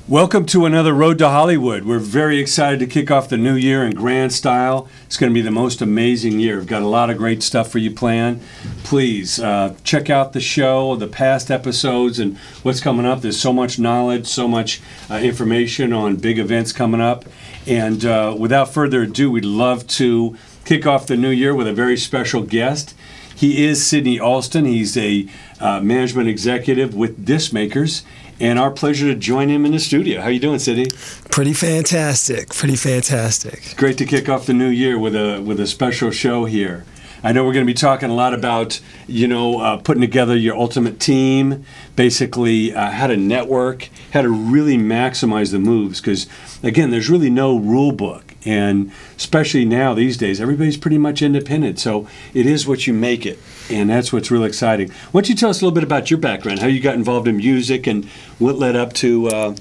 Welcome to another Road to Hollywood. We're very excited to kick off the new year in grand style. It's going to be the most amazing year. We've got a lot of great stuff for you planned. Please check out the show, the past episodes, and what's coming up. There's so much knowledge, so much information on big events coming up. And without further ado, we'd love to kick off the new year with a very special guest. He is Sidney Alston. He's a management executive with Disc Makers. And our pleasure to join him in the studio. How you doing, Sidney? Pretty fantastic. Pretty fantastic. It's great to kick off the new year with a special show here. I know we're going to be talking a lot about, putting together your ultimate team, basically how to network, how to really maximize the moves. Because, again, there's really no rule book. And especially now, these days, everybody's pretty much independent. So it is what you make it. And that's what's really exciting. Why don't you tell us a little bit about your background, how you got involved in music, and what led up to,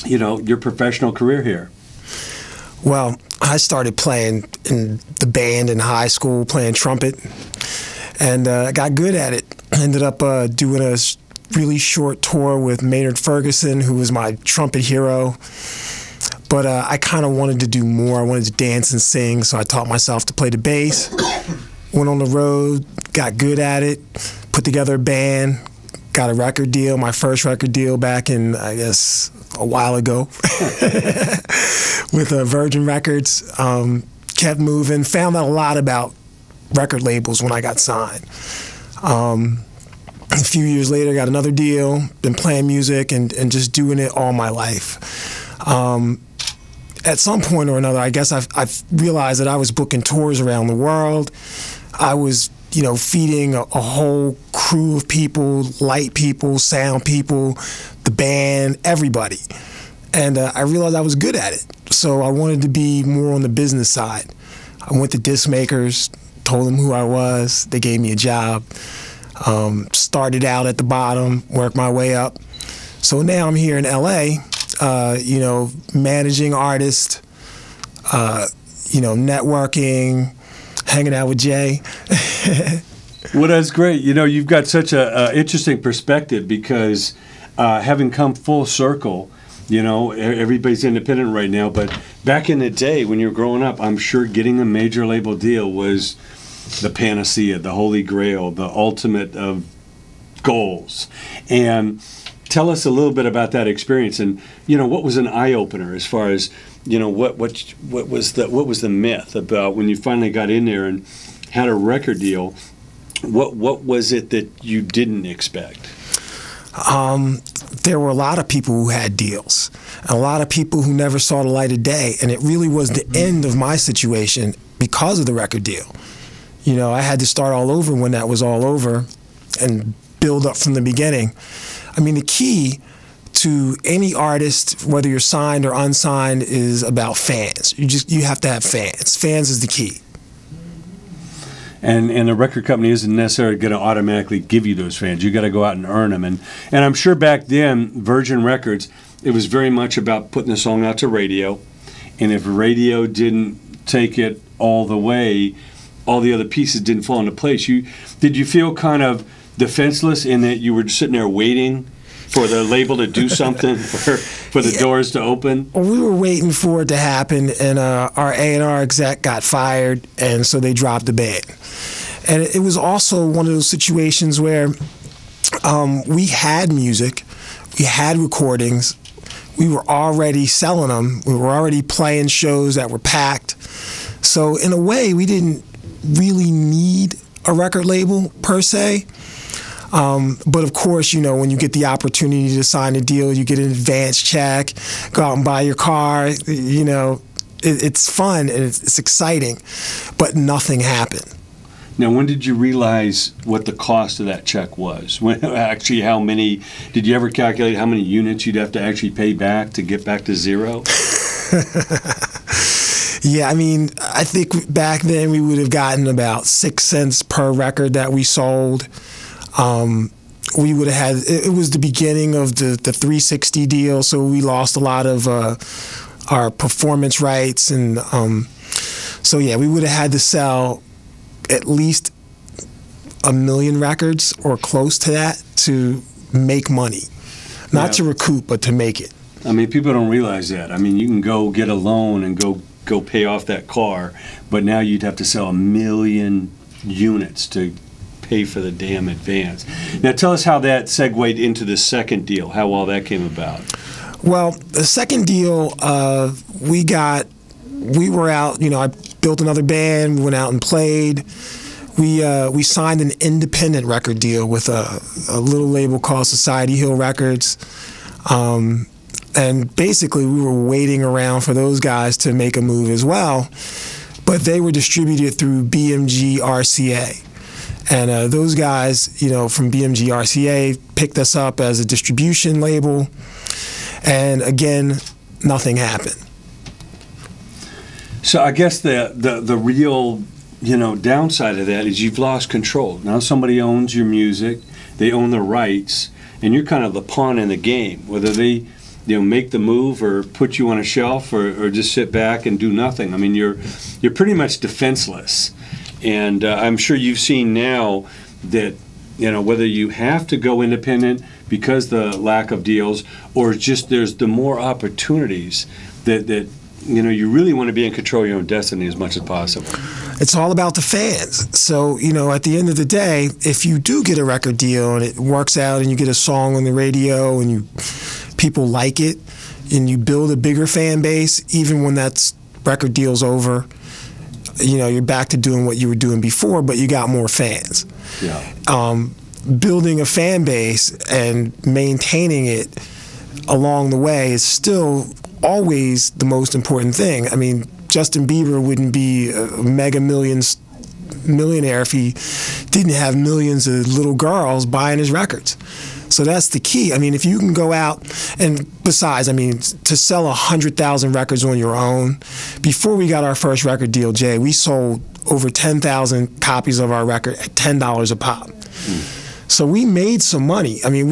your professional career here? Well, I started playing in the band in high school, playing trumpet, and got good at it. Ended up doing a really short tour with Maynard Ferguson, who was my trumpet hero. But I kind of wanted to do more. I wanted to dance and sing, so I taught myself to play the bass. Went on the road, got good at it, put together a band, got a record deal, my first record deal back in, I guess, a while ago with Virgin Records. Kept moving, found out a lot about record labels when I got signed. A few years later, got another deal, been playing music and just doing it all my life. At some point or another, I guess I've realized that I was booking tours around the world. I was, feeding a whole crew of people, light people, sound people, the band, everybody. And I realized I was good at it. So I wanted to be more on the business side. I went to Disc Makers, told them who I was. They gave me a job. Started out at the bottom, worked my way up. So now I'm here in LA, managing artists, networking, hanging out with Jay. Well, that's great. You've got such a interesting perspective because having come full circle, everybody's independent right now. But back in the day when you were growing up, I'm sure getting a major label deal was the panacea, the holy grail, the ultimate of goals. And tell us a little bit about that experience, and what was an eye opener as far as what was the myth about when you finally got in there and had a record deal? What was it that you didn't expect? There were a lot of people who had deals, and a lot of people who never saw the light of day, and it really was the end of my situation because of the record deal. I had to start all over when that was all over and build up from the beginning. I mean, the key to any artist, whether you're signed or unsigned, is about fans. You have to have fans. Fans is the key. And the record company isn't necessarily going to automatically give you those fans. You got to go out and earn them. And I'm sure back then, Virgin Records, it was very much about putting the song out to radio. And if radio didn't take it all the way, all the other pieces didn't fall into place. Did you feel kind of defenseless in that you were just sitting there waiting for the label to do something, for the doors to open? Well, we were waiting for it to happen, and our A&R exec got fired, and so they dropped the band. And it was also one of those situations where we had music, we had recordings, we were already selling them, we were already playing shows that were packed. So in a way, we didn't really need a record label per se. But of course, when you get the opportunity to sign a deal, you get an advance check, go out and buy your car, it's fun and it's exciting, but nothing happened. Now, when did you realize what the cost of that check was? Actually, how many, did you ever calculate how many units you'd have to actually pay back to get back to zero? Yeah, I mean, I think back then we would have gotten about 6 cents per record that we sold. We would have had, it was the beginning of the 360 deal, so we lost a lot of our performance rights. And so, yeah, we would have had to sell at least 1 million records or close to that to make money. Not to recoup, but to make it. I mean, people don't realize that. I mean, you can go get a loan and go pay off that car, but now you'd have to sell 1 million units to pay for the damn advance. Now, tell us how that segued into the second deal, how all that came about. Well, the second deal, we were out, I built another band, we went out and played. We signed an independent record deal with a little label called Society Hill Records. And basically, we were waiting around for those guys to make a move as well. But they were distributed through BMG RCA. And those guys, from BMG RCA picked us up as a distribution label. And again, nothing happened. So I guess the real, downside of that is you've lost control. Now somebody owns your music, they own the rights, and you're kind of the pawn in the game. Whether they, make the move or put you on a shelf or just sit back and do nothing. I mean, you're pretty much defenseless. And I'm sure you've seen now that, whether you have to go independent because the lack of deals, or just there's the more opportunities that you really want to be in control of your own destiny as much as possible. It's all about the fans. So, at the end of the day, if you do get a record deal and it works out and you get a song on the radio and people like it and you build a bigger fan base, even when that record deal's over, you're back to doing what you were doing before, but you got more fans. Yeah. Building a fan base and maintaining it along the way is still always the most important thing. I mean, Justin Bieber wouldn't be a mega millionaire if he didn't have millions of little girls buying his records. So that's the key. I mean, if you can go out, and besides, to sell 100,000 records on your own, before we got our first record deal, Jay, we sold over 10,000 copies of our record at $10 a pop. So we made some money. I mean,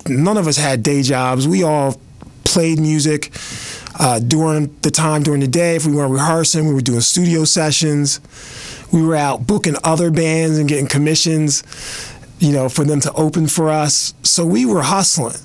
none of us had day jobs. We all played music during the day. If we weren't rehearsing, we were doing studio sessions. We were out booking other bands and getting commissions, for them to open for us. So we were hustling.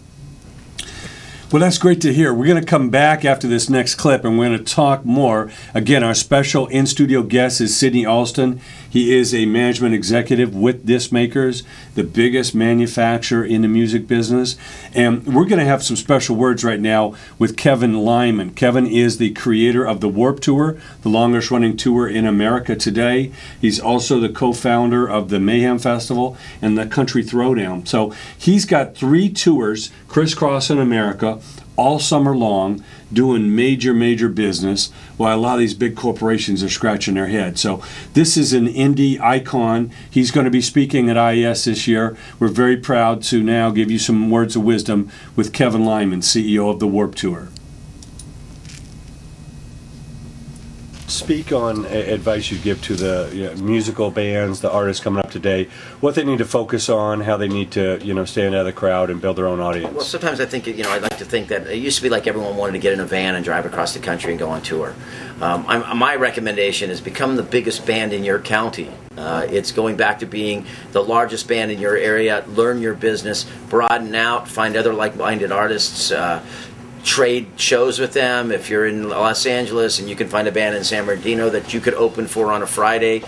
Well, that's great to hear. We're going to come back after this next clip, and we're going to talk more. Again, our special in-studio guest is Sidney Alston. He is a management executive with Disc Makers, the biggest manufacturer in the music business. And we're going to have some special words right now with Kevin Lyman. Kevin is the creator of the Warped Tour, the longest-running tour in America today. He's also the co-founder of the Mayhem Festival and the Country Throwdown. So he's got 3 tours crisscrossing America all summer long, doing major business, while a lot of these big corporations are scratching their head. So this is an indie icon. He's going to be speaking at IES this year. We're very proud to now give you some words of wisdom with Kevin Lyman, CEO of the Warped Tour. Speak on advice you give to the musical bands, the artists coming up today, what they need to focus on, how they need to stand out of the crowd and build their own audience. Well, sometimes I think I'd like to think that it used to be like everyone wanted to get in a van and drive across the country and go on tour. My recommendation is become the biggest band in your county. It's going back to being the largest band in your area. Learn your business, broaden out, find other like-minded artists. Trade shows with them. If you're in Los Angeles and you can find a band in San Bernardino that you could open for on a Friday,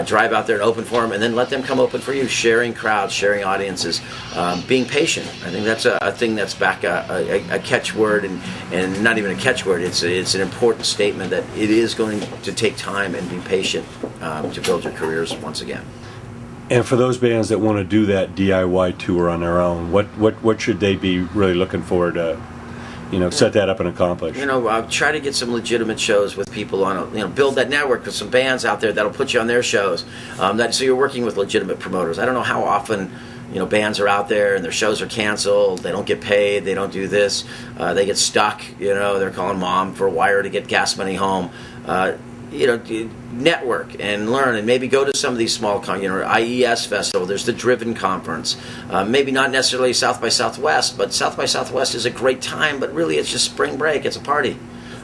drive out there and open for them, and then let them come open for you. Sharing crowds, sharing audiences, being patient. I think that's a thing that's back a catchword, and not even a catchword. It's an important statement that it is going to take time and be patient to build your careers once again. And for those bands that want to do that DIY tour on their own, what should they be really looking forward to? Set that up and accomplish. Try to get some legitimate shows with people on. Build that network with some bands out there that'll put you on their shows. So you're working with legitimate promoters. I don't know how often, bands are out there and their shows are canceled. They don't get paid. They don't do this. They get stuck. They're calling mom for a wire to get gas money home. Network and learn, and maybe go to some of these small, IES Festival. There's the Driven Conference. Maybe not necessarily South by Southwest, but South by Southwest is a great time, but really it's just spring break. It's a party.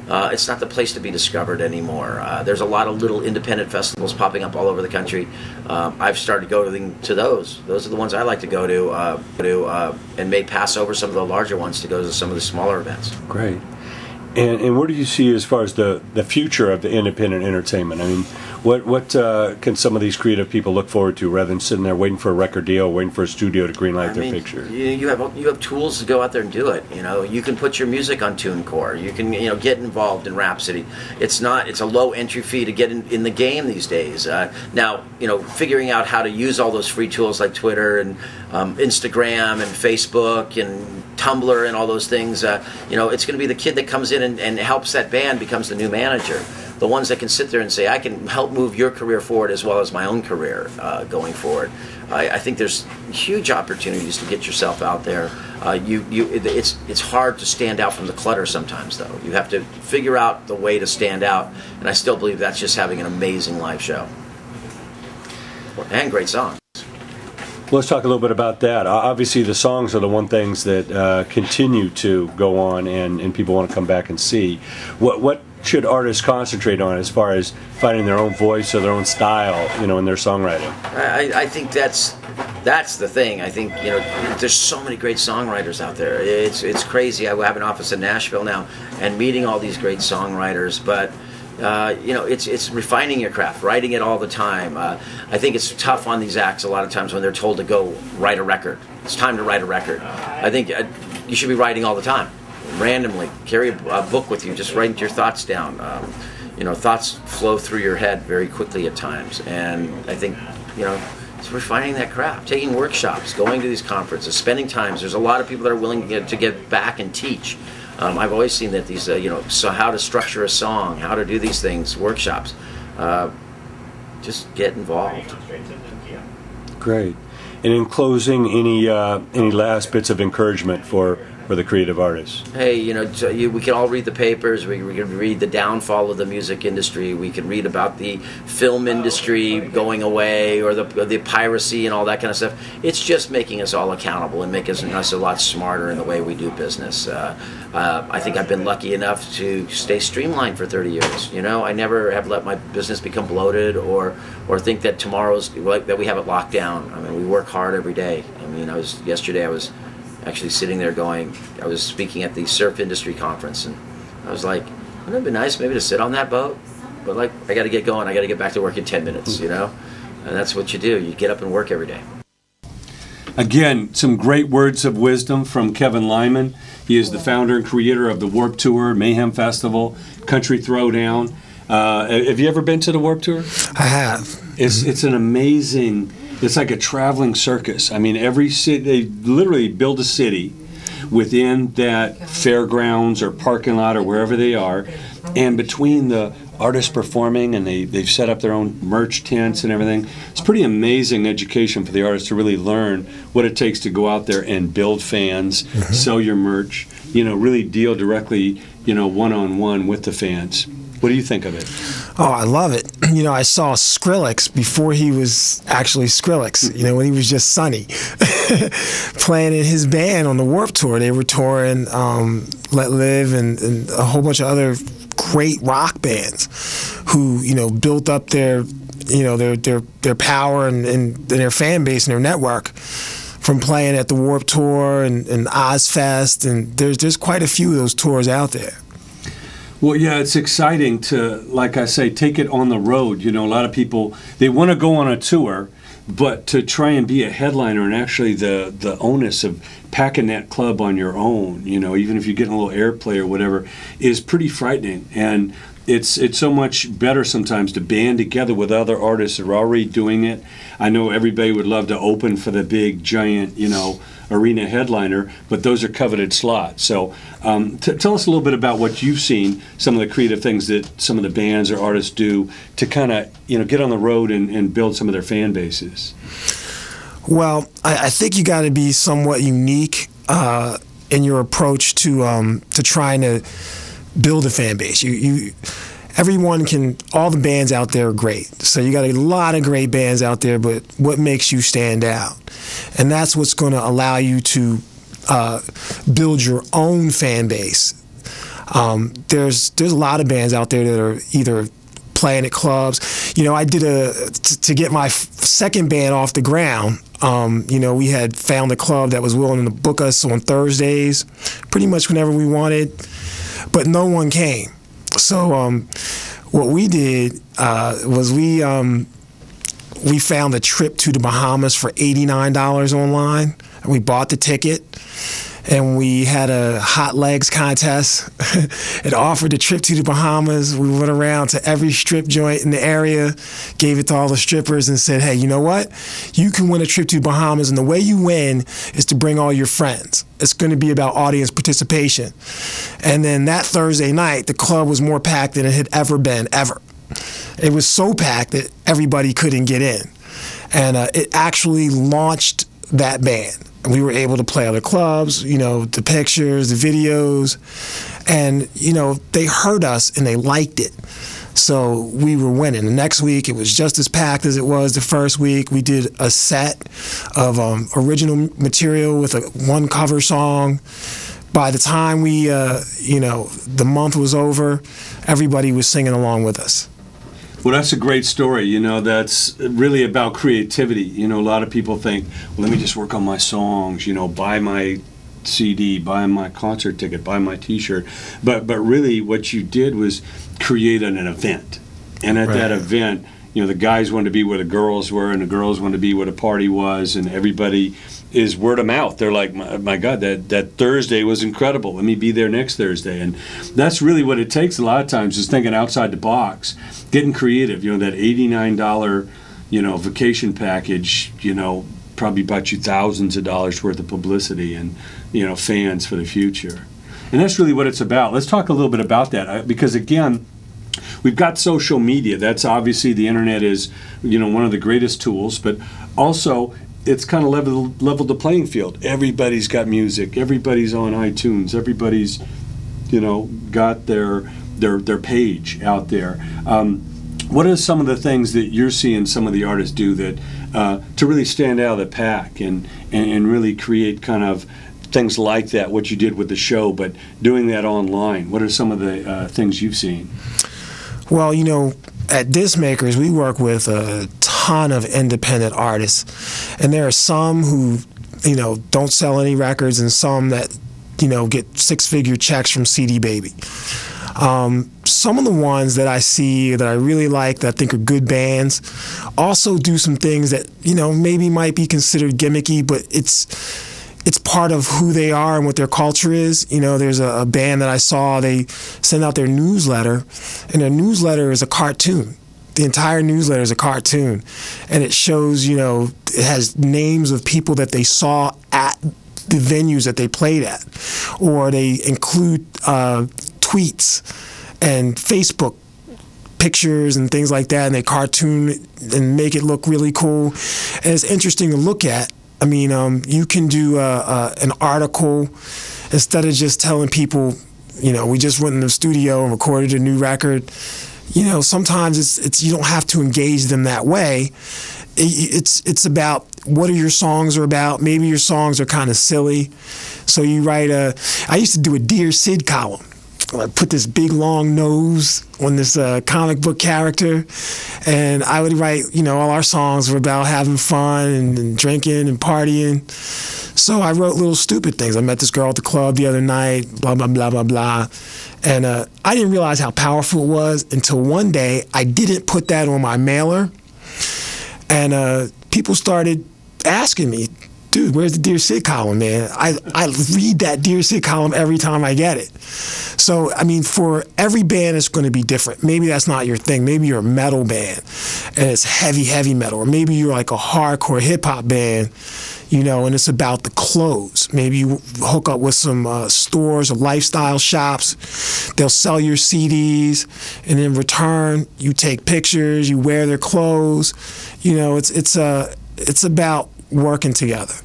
it's not the place to be discovered anymore. There's a lot of little independent festivals popping up all over the country. I've started going to those. Those are the ones I like to go to, and may pass over some of the larger ones to go to some of the smaller events. Great. And what do you see as far as the future of the independent entertainment? I mean, what can some of these creative people look forward to rather than sitting there waiting for a record deal, waiting for a studio to greenlight their picture? You have tools to go out there and do it. You can put your music on TuneCore. You can get involved in Rhapsody. It's a low entry fee to get in the game these days. Now figuring out how to use all those free tools like Twitter and Instagram and Facebook and Tumblr and all those things. It's going to be the kid that comes in and helps that band becomes the new manager. The ones that can sit there and say, I can help move your career forward as well as my own career going forward. I think there's huge opportunities to get yourself out there. It's hard to stand out from the clutter sometimes, though. You have to figure out the way to stand out, and I still believe that's just having an amazing live show. And great songs. Let's talk a little bit about that. Obviously, the songs are the one things that continue to go on and people want to come back and see. What should artists concentrate on as far as finding their own voice or their own style, in their songwriting? I think that's the thing. I think there's so many great songwriters out there. It's crazy. I have an office in Nashville now, and meeting all these great songwriters, but. It's refining your craft, writing it all the time. I think it's tough on these acts a lot of times when they're told to go write a record. It's time to write a record. I think you should be writing all the time, randomly. Carry a book with you, just write your thoughts down. Thoughts flow through your head very quickly at times, and I think it's refining that craft, taking workshops, going to these conferences, spending times. There's a lot of people that are willing to get back and teach. I've always seen that these, so how to structure a song, how to do these things, workshops. Just get involved. Great. And in closing, any last bits of encouragement for the creative artists? Hey, we can all read the papers. We can read the downfall of the music industry. We can read about the film industry going away or the piracy and all that kind of stuff. It's just making us all accountable and making us a lot smarter in the way we do business. I think I've been lucky enough to stay streamlined for 30 years. I never have let my business become bloated or think that tomorrow's that we have it locked down. I mean, we work hard every day. I mean, yesterday I was actually sitting there I was speaking at the surf industry conference, and I was like, wouldn't it be nice maybe to sit on that boat? But I got to get going. I got to get back to work in 10 minutes, And that's what you do. You get up and work every day. Again, some great words of wisdom from Kevin Lyman. He is the founder and creator of the Warped Tour, Mayhem Festival, Country Throwdown. Have you ever been to the Warped Tour? I have. It's an amazing. It's like a traveling circus. I mean, every city, they literally build a city within that fairgrounds or parking lot or wherever they are, and between the artists performing and they've set up their own merch tents and everything. It's pretty amazing education for the artists to really learn what it takes to go out there and build fans, sell your merch, really deal directly, one-on-one with the fans. What do you think of it? Oh, I love it. I saw Skrillex before he was actually Skrillex, when he was just Sonny, playing in his band on the Warped Tour. They were touring Let Live and a whole bunch of other great rock bands who, built up their power and their fan base and their network from playing at the Warped Tour and Ozfest, and there's quite a few of those tours out there. Well, yeah, it's exciting to, like I say, take it on the road. A lot of people, they want to go on a tour, but to try and be a headliner and actually the onus of packing that club on your own, even if you're getting a little airplay or whatever, is pretty frightening. And it's so much better sometimes to band together with other artists that are already doing it. I know everybody would love to open for the big, giant, arena headliner, but those are coveted slots. So tell us a little bit about what you've seen, some of the creative things that some of the bands or artists do to kind of, get on the road and build some of their fan bases. Well, I think you got to be somewhat unique in your approach to trying to build a fan base. Everyone can, all the bands out there are great. So you got a lot of great bands out there, but what makes you stand out? And that's what's going to allow you to build your own fan base. There's a lot of bands out there that are either playing at clubs. You know, I did to get my second band off the ground. You know, we had found a club that was willing to book us on Thursdays, pretty much whenever we wanted, but no one came. So what we did was we found a trip to the Bahamas for $89 online. And we bought the ticket, and we had a hot legs contest. It offered the trip to the Bahamas. We went around to every strip joint in the area, gave it to all the strippers, and said, hey, you know what? You can win a trip to the Bahamas, and the way you win is to bring all your friends. It's going to be about audience participation. And then that Thursday night, the club was more packed than it had ever been, ever. It was so packed that everybody couldn't get in. And it actually launched that band. We were able to play other clubs, you know, the pictures, the videos, and, you know, they heard us and they liked it. So we were winning. The next week, it was just as packed as it was the first week. We did a set of original material with one cover song. By the time we, you know, the month was over, everybody was singing along with us. Well, that's a great story. You know, that's really about creativity. You know, a lot of people think, well, let me just work on my songs, you know, buy my CD, buy my concert ticket, buy my T-shirt. But really what you did was create an event. And at that event, you know, the guys wanted to be where the girls were, and the girls wanted to be where the party was, and everybody is word of mouth. They're like, my God, that Thursday was incredible. Let me be there next Thursday. And that's really what it takes a lot of times, is thinking outside the box, getting creative. You know, that $89, you know, vacation package, you know, probably bought you thousands of dollars worth of publicity and, you know, fans for the future. And that's really what it's about. Let's talk a little bit about that, because again, we've got social media. That's obviously, the internet is, you know, one of the greatest tools, but also it's kind of leveled the playing field. Everybody's got music. Everybody's on iTunes. Everybody's, you know, got their page out there. What are some of the things that you're seeing some of the artists do that to really stand out of the pack and really create kind of things like that, what you did with the show, but doing that online? What are some of the things you've seen? Well, you know, at Disc Makers, we work with a ton of independent artists, and there are some who, you know, don't sell any records, and some that, you know, get six-figure checks from CD Baby. Some of the ones that I see that I really like, that I think are good bands, also do some things that, you know, maybe might be considered gimmicky, but it's part of who they are and what their culture is. You know, there's a band that I saw, they send out their newsletter, and their newsletter is a cartoon. The entire newsletter is a cartoon, and it shows, you know, it has names of people that they saw at the venues that they played at, or they include tweets and Facebook pictures and things like that, and they cartoon and make it look really cool, and it's interesting to look at. I mean, you can do an article instead of just telling people, you know, we just went in the studio and recorded a new record. You know, sometimes it's you don't have to engage them that way. It's about what are your songs are about. Maybe your songs are kind of silly, so you write I used to do a Dear Sid column. I put this big long nose on this comic book character, and I would write, you know, all our songs were about having fun and drinking and partying. So I wrote little stupid things. I met this girl at the club the other night, blah, blah, blah, blah, blah. And I didn't realize how powerful it was until one day I didn't put that on my mailer. And people started asking me, dude, where's the Dear Sid column, man? I read that Dear Sid column every time I get it. So, I mean, for every band, it's going to be different. Maybe that's not your thing. Maybe you're a metal band, and it's heavy, heavy metal. Or maybe you're like a hardcore hip-hop band, you know, and it's about the clothes. Maybe you hook up with some stores or lifestyle shops. They'll sell your CDs, and in return, you take pictures, you wear their clothes. You know, it's about working together.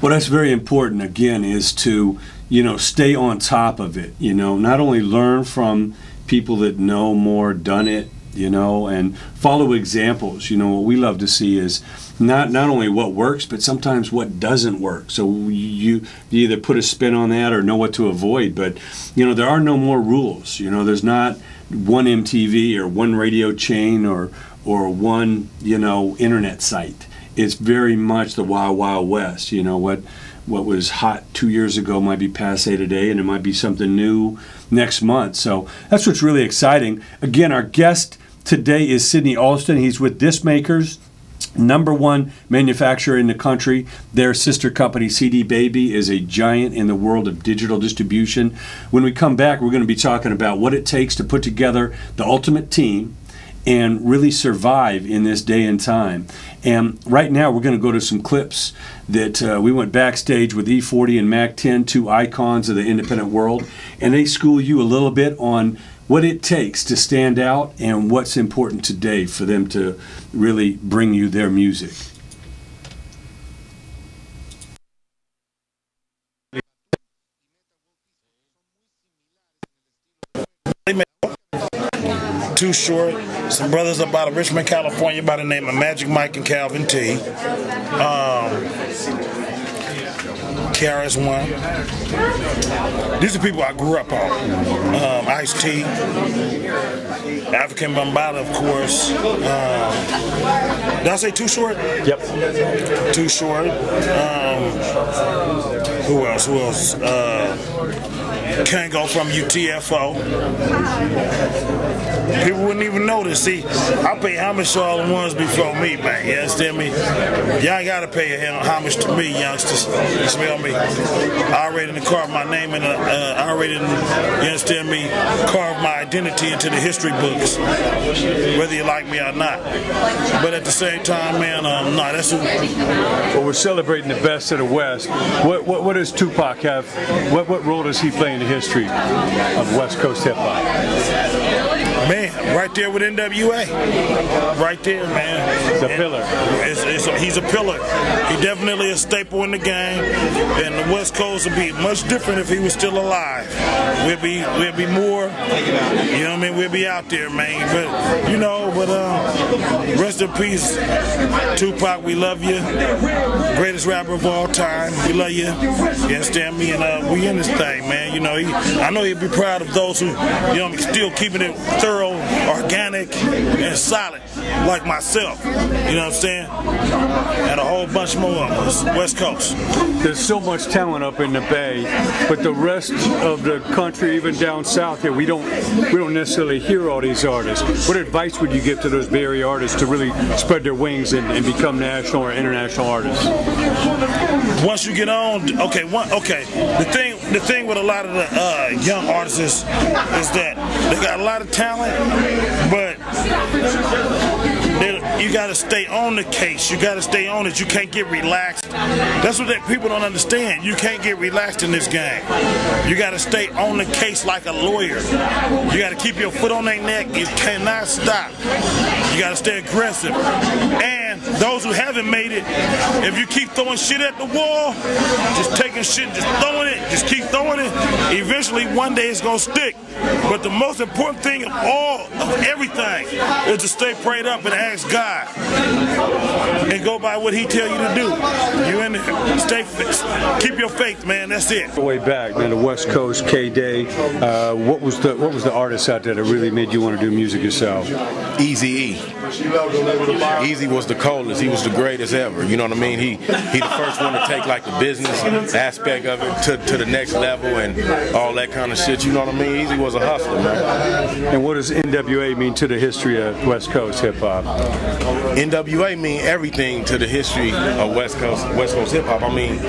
Well, that's very important, again, is to, you know, stay on top of it. You know, not only learn from people that know more, done it, you know, and follow examples. You know, what we love to see is not only what works, but sometimes what doesn't work. So you either put a spin on that or know what to avoid. But, you know, there are no more rules. You know, there's not one MTV or one radio chain or one, you know, internet site. It's very much the Wild Wild West. You know, what was hot 2 years ago might be passé today, and it might be something new next month. So that's what's really exciting. Again, our guest today is Sidney Alston. He's with Disc Makers, #1 manufacturer in the country. Their sister company, CD Baby, is a giant in the world of digital distribution. When we come back, we're going to be talking about what it takes to put together the ultimate team and really survive in this day and time. And right now we're going to go to some clips that we went backstage with E40 and Mac 10, two icons of the independent world, and they school you a little bit on what it takes to stand out and what's important today for them to really bring you their music. Too Short, some brothers up out of Richmond, California by the name of Magic Mike and Calvin T. KRS-One. These are people I grew up on. Ice-T, African Bambaataa, of course. Did I say Too Short? Yep. Too Short. Who else? Can't Go From UTFO. People wouldn't even notice. See, I pay homage to all the ones before me, man. You understand me? Y'all gotta pay homage to me, youngsters. You smell me? I already carved my name in I already, you understand me, carved my identity into the history books, whether you like me or not. But at the same time, man, no, that's who. Well, we're celebrating the best of the West. What does Tupac have? What role does he play in the history of West Coast hip hop? Man, right there with NWA. Right there, man. He's a pillar. He's a pillar. He definitely a staple in the game. And the West Coast would be much different if he was still alive. We'd be more, you know what I mean? We'd be out there, man. But, you know, rest in peace, Tupac, we love you. Greatest rapper of all time. We love you. You understand me? And we in this thing, man. You know, I know he'd be proud of those who, you know, still keeping it thorough, organic, and solid, like myself. You know what I'm saying? And a whole bunch more of us, West Coast. There's so much talent up in the Bay, but the rest of the country, even down south here, we don't necessarily hear all these artists. What advice would you give to those Bay Area artists to really spread their wings and become national or international artists? Once you get on, the thing with a lot of the young artists is that they got a lot of talent, but you got to stay on the case. You got to stay on it. You can't get relaxed. That's what people don't understand. You can't get relaxed in this game. You got to stay on the case like a lawyer. You got to keep your foot on their neck. You cannot stop. You got to stay aggressive. And those who haven't made it, if you keep throwing shit at the wall, just taking shit, just throwing it, just keep throwing it, eventually one day it's going to stick. But the most important thing of everything is to stay prayed up and ask God and go by what he tell you to do. You in there, stay fixed, keep your faith, man. That's it. Way back, man, the West Coast, K-Day. What was the artist out there that really made you want to do music yourself? Eazy-E. Easy was the coldest. He was the greatest ever. You know what I mean? He the first one to take like the business aspect of it to the next level and all that kind of shit. You know what I mean? Easy was a hustler, man. And what does NWA mean to the history of West Coast hip hop? NWA mean everything to the history of West Coast hip hop. I mean,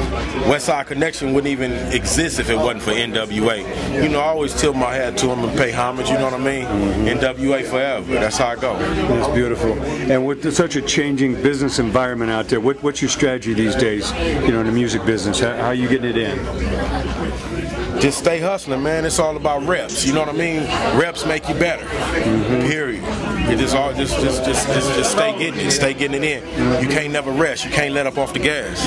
West Side Connection wouldn't even exist if it wasn't for NWA. You know, I always tilt my hat to him and pay homage. You know what I mean? NWA forever. That's how I go. That's beautiful. And with such a changing business environment out there, what's your strategy these days? You know, in the music business, how are you getting it in? just stay hustling, man. It's all about reps. You know what I mean? Reps make you better. Period. It is all just stay getting it in. You can't never rest. You can't let up off the gas.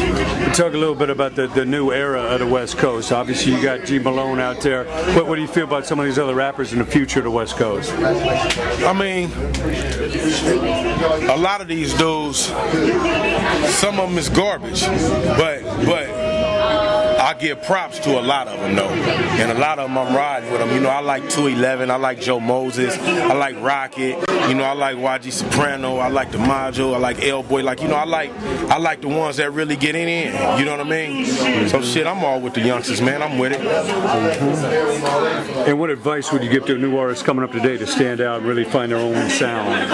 Talk a little bit about the new era of the West Coast. Obviously, you got G Malone out there. What do you feel about some of these other rappers in the future of the West Coast? I mean, a lot of these dudes, some of them is garbage, but I give props to a lot of them though, and a lot of them I'm riding with them. You know, I like 211, I like Joe Moses, I like Rocket, you know, I like YG Soprano, I like the Majo, I like L Boy, like, you know, I like the ones that really get in. You know what I mean? So shit, I'm all with the youngsters, man. I'm with it. And what advice would you give to new artists coming up today to stand out and really find their own sound?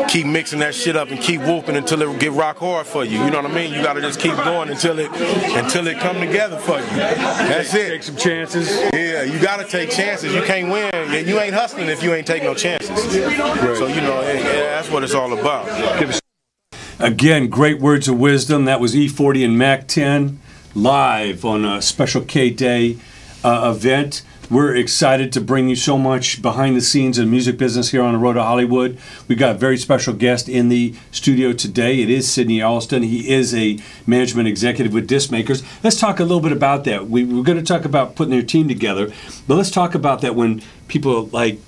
Keep mixing that shit up and keep whooping until it get rock hard for you. You know what I mean? You gotta just keep going until it come together for you. That's it. Take some chances. Yeah, you gotta take chances. You can't win. You ain't hustling if you ain't taking no chances. Right. So you know, that's what it's all about. Again, great words of wisdom. That was E40 and Mac 10 live on a Special K Day event. We're excited to bring you so much behind the scenes in the music business here on the road to Hollywood. We've got a very special guest in the studio today. It is Sidney Alston. He is a management executive with Discmakers. Let's talk a little bit about that. We're going to talk about putting their team together, but let's talk about that when people like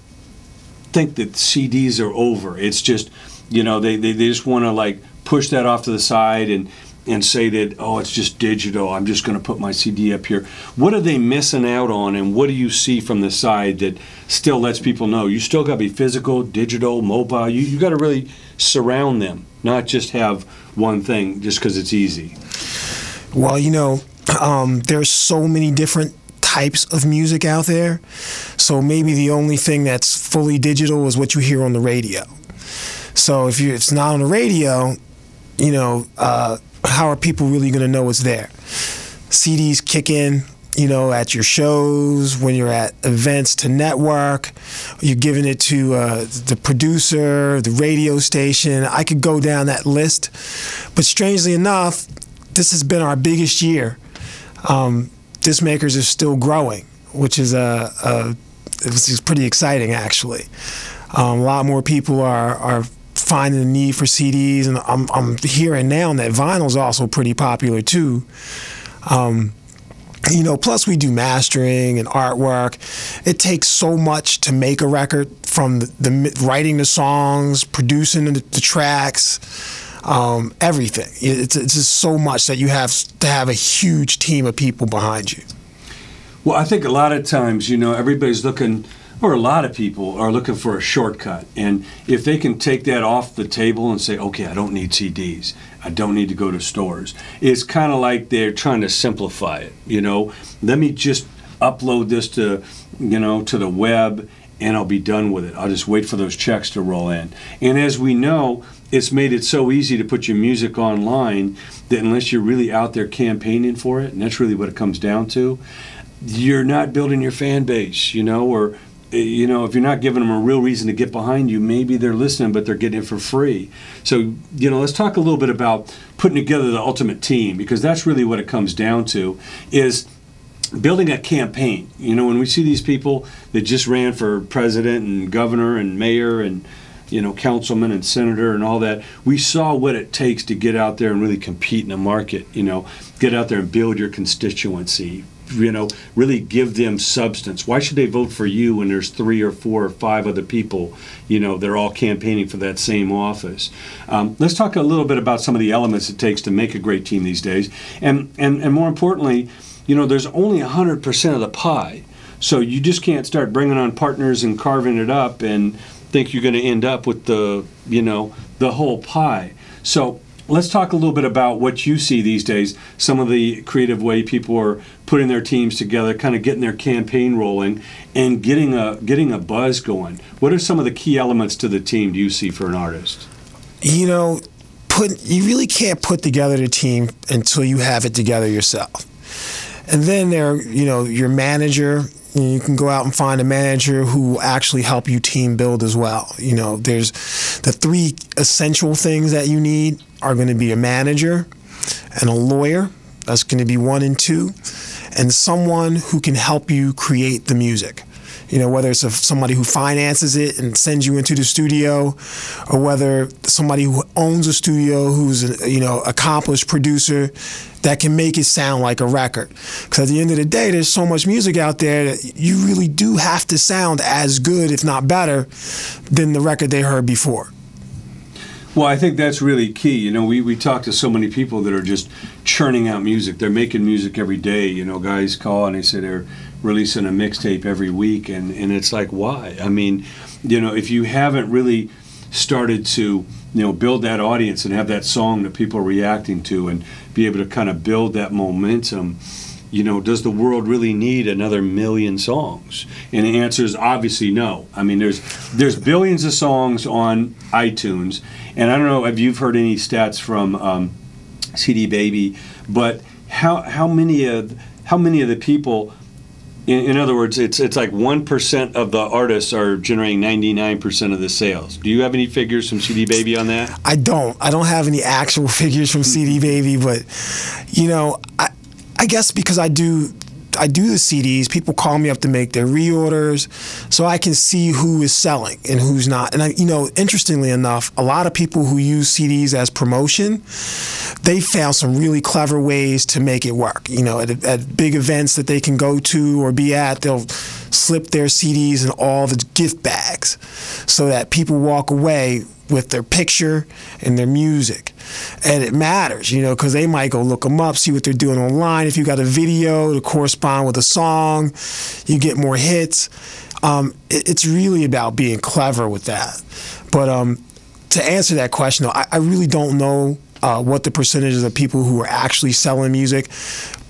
think that CDs are over. It's just, you know, they just want to like push that off to the side and say that, oh, it's just digital, I'm just going to put my CD up here. What are they missing out on, and what do you see from the side that still lets people know you still got to be physical, digital, mobile? You got to really surround them, not just have one thing just because it's easy. Well, you know, there's so many different types of music out there, so maybe the only thing that's fully digital is what you hear on the radio. So if it's not on the radio, you know, how are people really going to know it's there? CDs kick in, you know, at your shows, when you're at events to network, you're giving it to the producer, the radio station. I could go down that list. But strangely enough, this has been our biggest year. Discmakers is still growing, which is pretty exciting, actually. A lot more people are finding the need for CDs, and I'm hearing now that vinyl's also pretty popular too. You know, plus we do mastering and artwork. It takes so much to make a record, from the writing the songs, producing the tracks, everything. It's just so much that you have to have a huge team of people behind you. Well, I think a lot of times, you know, everybody's looking, or a lot of people are looking for a shortcut. And if they can take that off the table and say, okay, I don't need CDs, I don't need to go to stores, it's kind of like they're trying to simplify it. You know, let me just upload this to, you know, to the web, and I'll be done with it. I'll just wait for those checks to roll in. And as we know, it's made it so easy to put your music online that unless you're really out there campaigning for it, and that's really what it comes down to, you're not building your fan base, you know, or, you know, if you're not giving them a real reason to get behind you, maybe they're listening, but they're getting it for free. So, you know, let's talk a little bit about putting together the ultimate team, because that's really what it comes down to, is building a campaign. You know, when we see these people that just ran for president and governor and mayor and, you know, councilman and senator and all that, we saw what it takes to get out there and really compete in the market, you know, get out there and build your constituency, you know, really give them substance. Why should they vote for you when there's 3 or 4 or 5 other people, you know, they're all campaigning for that same office? Let's talk a little bit about some of the elements it takes to make a great team these days. And more importantly, you know, there's only 100% of the pie. So you just can't start bringing on partners and carving it up and think you're going to end up with the, you know, the whole pie. So let's talk a little bit about what you see these days, some of the creative way people are putting their teams together, kind of getting their campaign rolling and getting a buzz going. What are some of the key elements to the team do you see for an artist? You know, you really can't put together the team until you have it together yourself. And then you know, your manager. You can go out and find a manager who will actually help you team build as well. You know, there's the 3 essential things that you need are going to be a manager and a lawyer. That's going to be 1 and 2. and someone who can help you create the music. You know, whether it's somebody who finances it and sends you into the studio, or whether somebody who owns a studio who's an accomplished producer that can make it sound like a record. Because at the end of the day, there's so much music out there that you really do have to sound as good, if not better, than the record they heard before. Well, I think that's really key. You know, we talk to so many people that are just churning out music. They're making music every day. You know, guys call and they say they're releasing a mixtape every week, and it's like, why? I mean, you know, if you haven't really started to, you know, build that audience and have that song that people are reacting to and be able to kind of build that momentum, you know, does the world really need another million songs? And the answer is obviously no. I mean, there's billions of songs on iTunes, and I don't know if you've heard any stats from CD Baby, but how many of the people, in other words, it's like 1% of the artists are generating 99% of the sales. Do you have any figures from CD Baby on that? I don't have any actual figures from CD Baby, but you know, I guess because I do the CDs, people call me up to make their reorders, so I can see who is selling and who's not. And interestingly enough, a lot of people who use CDs as promotion, they found some really clever ways to make it work. You know, at big events that they can go to or be at, they'll slip their CDs in all the gift bags so that people walk away with their picture and their music. And it matters, you know, because they might go look them up, see what they're doing online. If you got a video to correspond with a song, you get more hits. It's really about being clever with that. But to answer that question, though, I really don't know what the percentages of people who are actually selling music,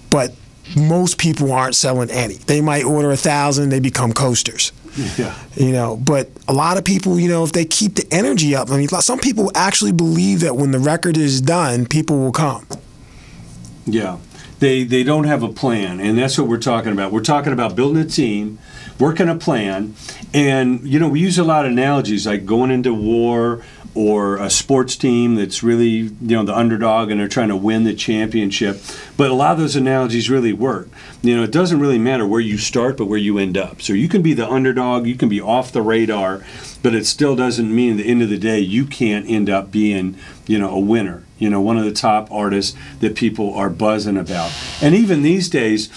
but most people aren't selling any. They might order 1,000, they become coasters. Yeah. You know, but a lot of people, you know, if they keep the energy up, I mean, some people actually believe that when the record is done, people will come. Yeah. They don't have a plan, and that's what we're talking about. We're talking about building a team, working a plan, and, you know, we use a lot of analogies like going into war or a sports team that's really, you know, the underdog and they're trying to win the championship. But a lot of those analogies really work. You know, it doesn't really matter where you start, but where you end up. So you can be the underdog, you can be off the radar, but it still doesn't mean at the end of the day you can't end up being, you know, a winner. You know, one of the top artists that people are buzzing about. And even these days,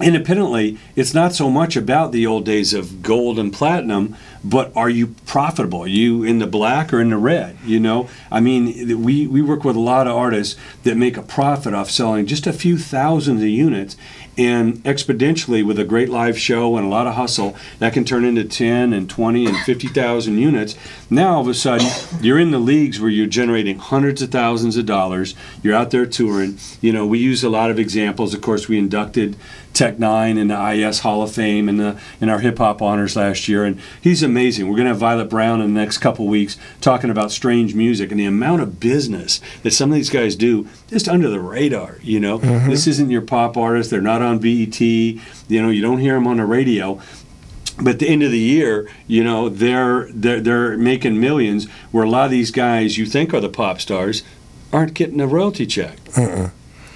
independently, it's not so much about the old days of gold and platinum, but are you profitable? Are you in the black or in the red? You know, I mean, we work with a lot of artists that make a profit off selling just a few thousands of units, and exponentially with a great live show and a lot of hustle, that can turn into 10 and 20 and 50,000 units. Now all of a sudden, you're in the leagues where you're generating hundreds of thousands of dollars. You're out there touring. You know, we use a lot of examples. Of course, we inducted Tech Nine in the IS Hall of Fame in our hip hop honors last year, and he's amazing. We're going to have Violet Brown in the next couple weeks talking about strange music and the amount of business that some of these guys do just under the radar. You know, This isn't your pop artist. They're not on BET. You know, you don't hear them on the radio. But at the end of the year, you know, they're making millions. Where a lot of these guys you think are the pop stars aren't getting a royalty check.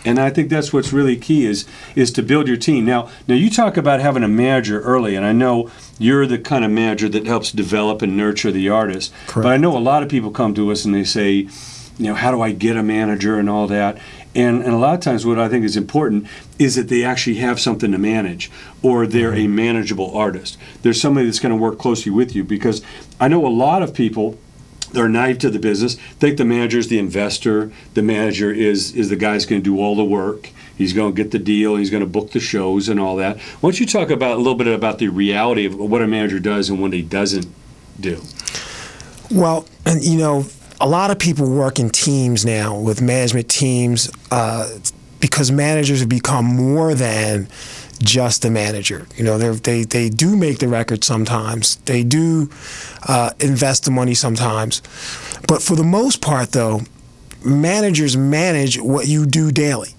And I think that's what's really key is to build your team. Now you talk about having a manager early, and I know you're the kind of manager that helps develop and nurture the artist. Correct. But I know a lot of people come to us and they say, you know, how do I get a manager and all that? And a lot of times what I think is important is that they actually have something to manage, or they're a manageable artist. There's somebody that's going to work closely with you, because I know a lot of people, they're naive to the business, think the manager is the investor, the manager is the guy who's going to do all the work, he's going to get the deal, he's going to book the shows and all that. Why don't you talk about a little bit about the reality of what a manager does and what he doesn't do? Well, and you know, a lot of people work in teams now with management teams because managers have become more than just a manager. You know, they do make the record sometimes. They do invest the money sometimes. But for the most part, though, managers manage what you do daily.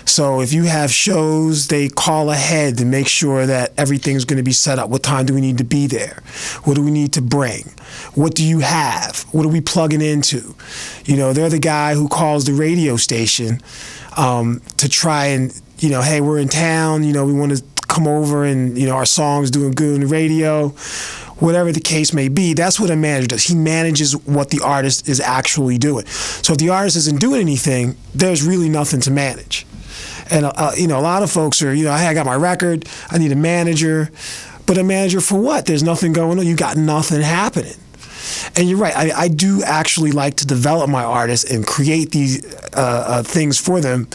So if you have shows, they call ahead to make sure that everything's going to be set up. What time do we need to be there? What do we need to bring? What do you have? What are we plugging into? You know, they're the guy who calls the radio station to try and, you know, hey, we're in town, you know, we want to come over and, you know, our song's doing good on the radio, whatever the case may be. That's what a manager does. He manages what the artist is actually doing. So if the artist isn't doing anything, there's really nothing to manage. And, you know, a lot of folks are, you know, hey, I got my record, I need a manager. But a manager for what? There's nothing going on. You got nothing happening. And you're right. I do actually like to develop my artists and create these things for them.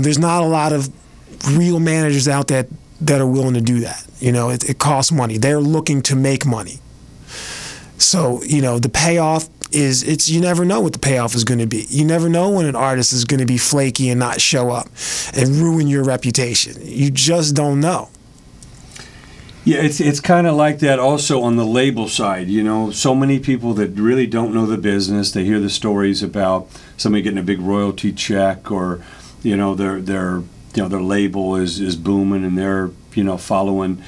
There's not a lot of real managers out there that are willing to do that. You know, it costs money. They're looking to make money. So, you know, the payoff is, you never know what the payoff is going to be. You never know when an artist is going to be flaky and not show up and ruin your reputation. You just don't know. Yeah, it's kind of like that also on the label side. You know, so many people that really don't know the business, they hear the stories about somebody getting a big royalty check, or, you know, their label is booming and they're, you know, following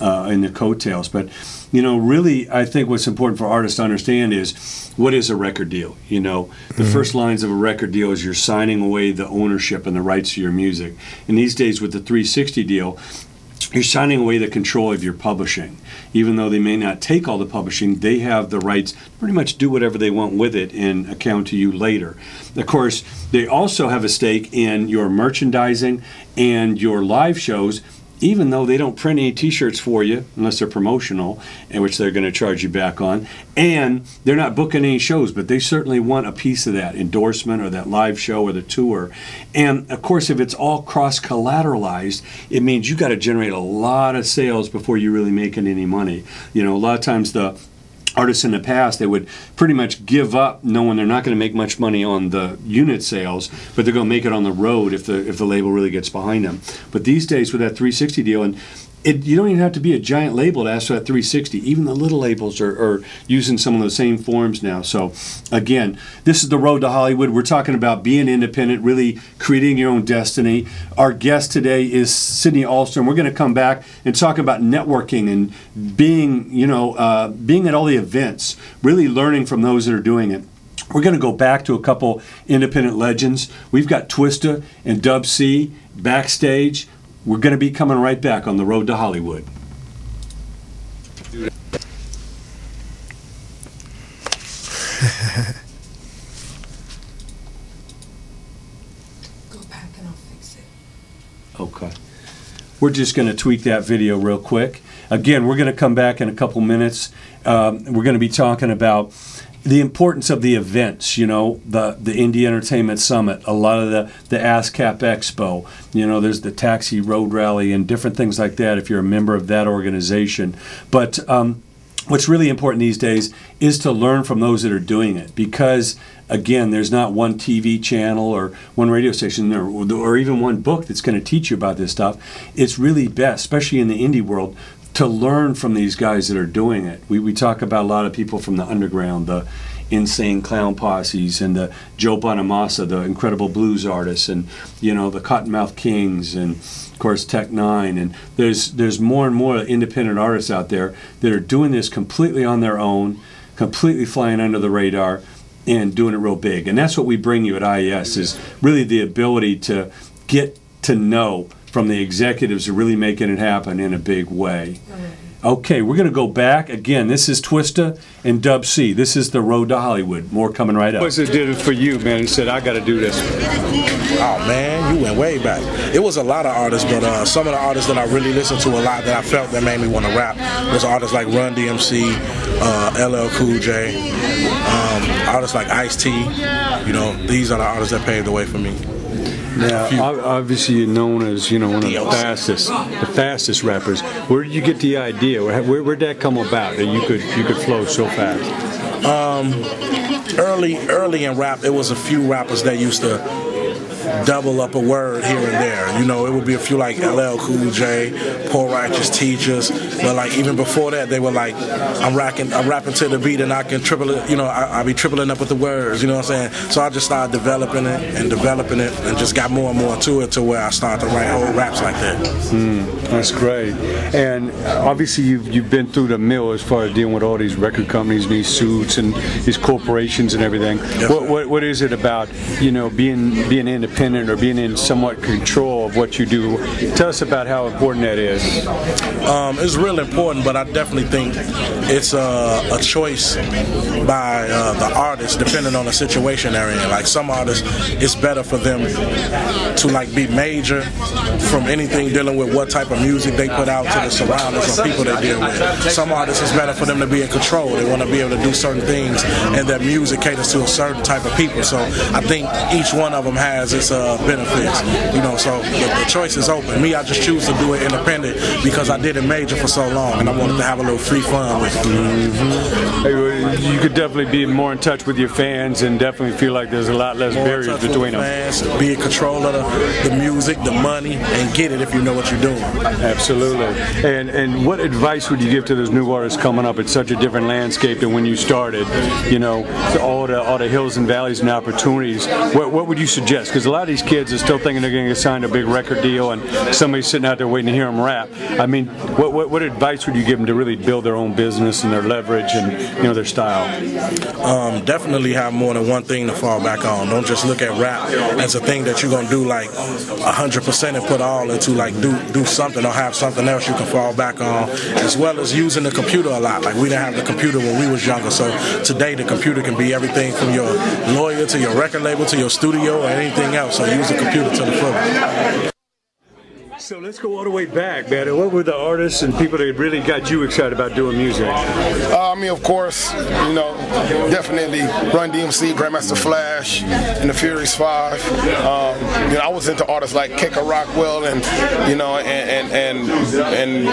in the coattails. But, you know, really, I think what's important for artists to understand is, what is a record deal? You know, the first lines of a record deal is you're signing away the ownership and the rights to your music. And these days with the 360 deal, you're signing away the control of your publishing. Even though they may not take all the publishing, they have the rights to pretty much do whatever they want with it and account to you later. Of course, they also have a stake in your merchandising and your live shows, even though they don't print any t-shirts for you unless they're promotional, in which they're going to charge you back on, and they're not booking any shows, but they certainly want a piece of that endorsement or that live show or the tour. And of course, if it's all cross-collateralized, it means you got to generate a lot of sales before you're really making any money. You know, a lot of times the artists in the past, they would pretty much give up knowing they're not going to make much money on the unit sales, but they're going to make it on the road if the label really gets behind them. But these days with that 360 deal, and you don't even have to be a giant label to ask for that 360. Even the little labels are using some of the same forms now. So again, this is the road to Hollywood. We're talking about being independent, really creating your own destiny. Our guest today is Sydney Alston. We're going to come back and talk about networking and being, you know, being at all the events, really learning from those that are doing it. We're going to go back to a couple independent legends. We've got Twista and Dub C backstage. We're going to be coming right back on the road to Hollywood. Go back and I'll fix it. Okay. We're just going to tweak that video real quick. Again, we're going to come back in a couple minutes. We're going to be talking about the importance of the events, you know, the Indie Entertainment Summit, a lot of the ASCAP Expo, you know, there's the Taxi Road Rally and different things like that if you're a member of that organization. But what's really important these days is to learn from those that are doing it, because, again, there's not one TV channel or one radio station or even one book that's going to teach you about this stuff. It's really best, especially in the indie world, to learn from these guys that are doing it. We talk about a lot of people from the underground, the Insane Clown Posses and the Joe Bonamassa, the incredible blues artists, and, you know, the Cottonmouth Kings, and of course Tech Nine. And there's more and more independent artists out there that are doing this completely on their own, completely flying under the radar and doing it real big. And that's what we bring you at IES, is really the ability to get to know from the executives who are really making it happen in a big way. Okay, we're going to go back. Again, this is Twista and Dub C. This is the road to Hollywood. More coming right up. What's it did it for you, man? He said, I got to do this. Oh, man, you went way back. It was a lot of artists, but some of the artists that I really listened to a lot that I felt that made me want to rap was artists like Run DMC, LL Cool J, artists like Ice-T. You know, these are the artists that paved the way for me. Now, obviously you're known as, you know, one of the fastest rappers. Where did you get the idea? Where'd that come about that you could flow so fast? Early in rap, it was a few rappers that used to double up a word here and there. You know, it would be a few like LL Cool J, Poor Righteous Teachers, but like even before that, they were like, I'm rapping to the beat and I can triple it. You know, I be tripling up with the words. You know what I'm saying? So I just started developing it and just got more and more to it to where I started to write whole raps like that. That's great. And obviously you've been through the mill as far as dealing with all these record companies, and these suits and these corporations and everything. Yes, what is it about, you know, being independent independent or being in somewhat control of what you do. Tell us about how important that is. It's real important, but I definitely think it's a choice by the artist, depending on the situation they're in. Like some artists, it's better for them to like be major from anything dealing with what type of music they put out to the surroundings or people they deal with. Some artists, it's better for them to be in control. They want to be able to do certain things, and their music caters to a certain type of people. So I think each one of them has its benefits. You know, so the choice is open. Me, I just choose to do it independent because I did it major for so long, and I wanted to have a little free fun with it. You could definitely be more in touch with your fans and definitely feel like there's a lot less barriers between them. Fans, be in control of the music, the money, and get it if you know what you're doing. Absolutely. And what advice would you give to those new artists coming up? It's such a different landscape than when you started. You know, all the hills and valleys and opportunities. What would you suggest? Because a lot of these kids are still thinking they're going to get signed a big record deal, and somebody's sitting out there waiting to hear them rap. I mean, what advice would you give them to really build their own business and their leverage and their style? Definitely have more than one thing to fall back on. Don't just look at rap as a thing that you're gonna do like 100% and put all into. Like do something or have something else you can fall back on, as well as using the computer a lot. Like we didn't have the computer when we was younger, so today the computer can be everything from your lawyer to your record label to your studio or anything else. So use the computer to the full. So let's go all the way back, man. What were the artists and people that really got you excited about doing music? I mean, of course, definitely Run DMC, Grandmaster Flash, and the Furious Five. I was into artists like Keka Rockwell and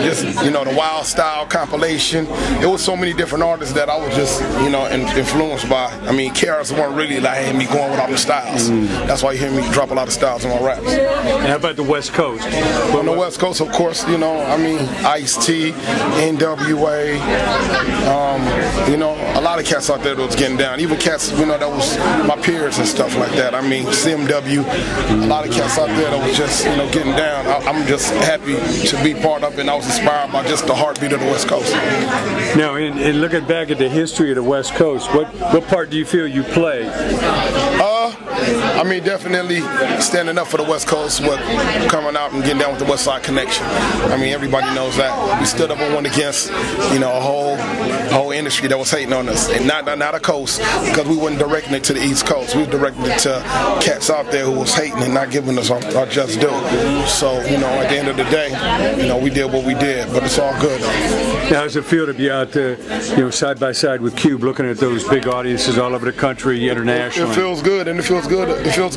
just the Wild Style compilation. It was so many different artists that I was just influenced by. I mean, KRS weren't really like had me going with all the styles. That's why you hear me drop a lot of styles in my raps. And how about the West Coast? On the West Coast, of course, Ice-T, NWA, a lot of cats out there that was getting down. Even cats, that was my peers and stuff like that. I mean, CMW, a lot of cats out there that was just, getting down. I'm just happy to be part of it, and I was inspired by just the heartbeat of the West Coast. Now, in looking back at the history of the West Coast, what part do you feel you play? I mean, definitely standing up for the West Coast, coming out and getting down with the West Side Connection. I mean, everybody knows that. We stood up and went against, a whole industry that was hating on us, and not a coast, because we weren't directing it to the East Coast. We were directing it to cats out there who was hating and not giving us our just due. So, at the end of the day, we did what we did, but it's all good. Now, how does it feel to be out there, side by side with Cube, looking at those big audiences all over the country, internationally? It feels good, and it feels good. It feels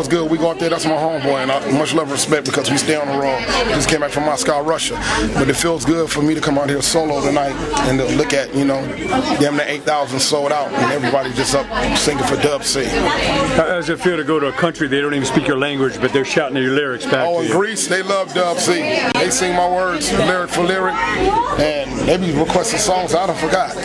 good. We go out there, that's my homeboy, and much love and respect because we stay on the road. Just came back from Moscow, Russia. But it feels good for me to come out here solo tonight and to look at, damn near 8,000 sold out, and everybody just up singing for Dub C. How does it feel to go to a country they don't even speak your language, but they're shouting your lyrics back to you? Oh, in Greece, they love Dub C. They sing my words lyric for lyric, and they be requesting songs I done forgot.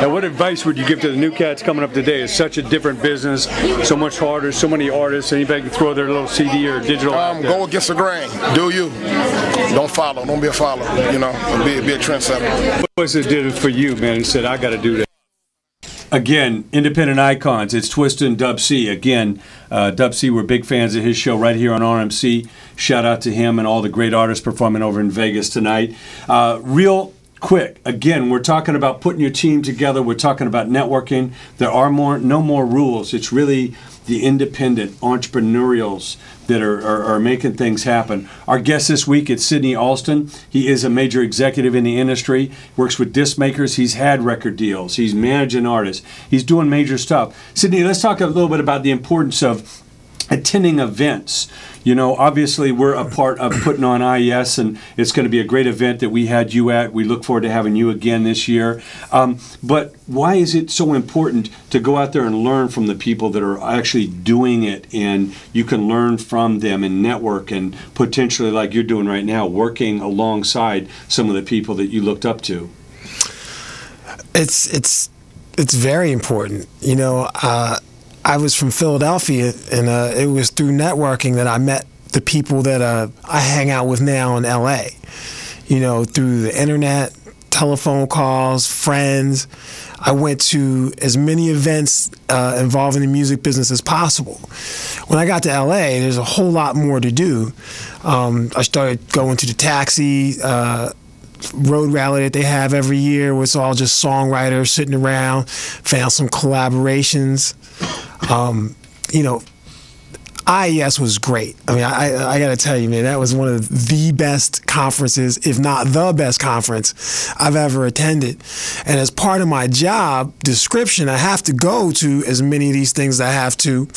Now, what advice would you give to the new cats coming up today? It's such a different business, so much harder, so many artists. Anybody can throw their little CD or digital out there. Go against the grain. Do you. Don't follow. Don't be a follower. Be a trendsetter. What was it did for you, man, and said, I got to do that? Again, independent icons. It's Twista and Dub C. Again, Dub C, we're big fans of his show right here on RMC. Shout out to him and all the great artists performing over in Vegas tonight. Real quick, again, we're talking about putting your team together. We're talking about networking. There are no more rules. It's really the independent entrepreneurials that are making things happen. Our guest this week is Sidney Alston. He is a major executive in the industry, works with disc makers. He's had record deals. He's managing artists. He's doing major stuff. Sidney, let's talk a little bit about the importance of attending events. Obviously we're a part of putting on IES, and it's going to be a great event that we had you at. We look forward to having you again this year. But why is it so important to go out there and learn from the people that are actually doing it, and you can learn from them and network, and potentially, like you're doing right now, working alongside some of the people that you looked up to? It's very important. I was from Philadelphia, and it was through networking that I met the people that I hang out with now in LA. Through the internet, telephone calls, friends. I went to as many events involving the music business as possible. When I got to LA, there's a whole lot more to do. I started going to the Taxi road rally that they have every year, where it's all just songwriters sitting around. Found some collaborations. IES was great. I mean, I got to tell you, man, that was one of the best conferences, if not the best conference I've ever attended. And as part of my job description, I have to go to as many of these things as I have to.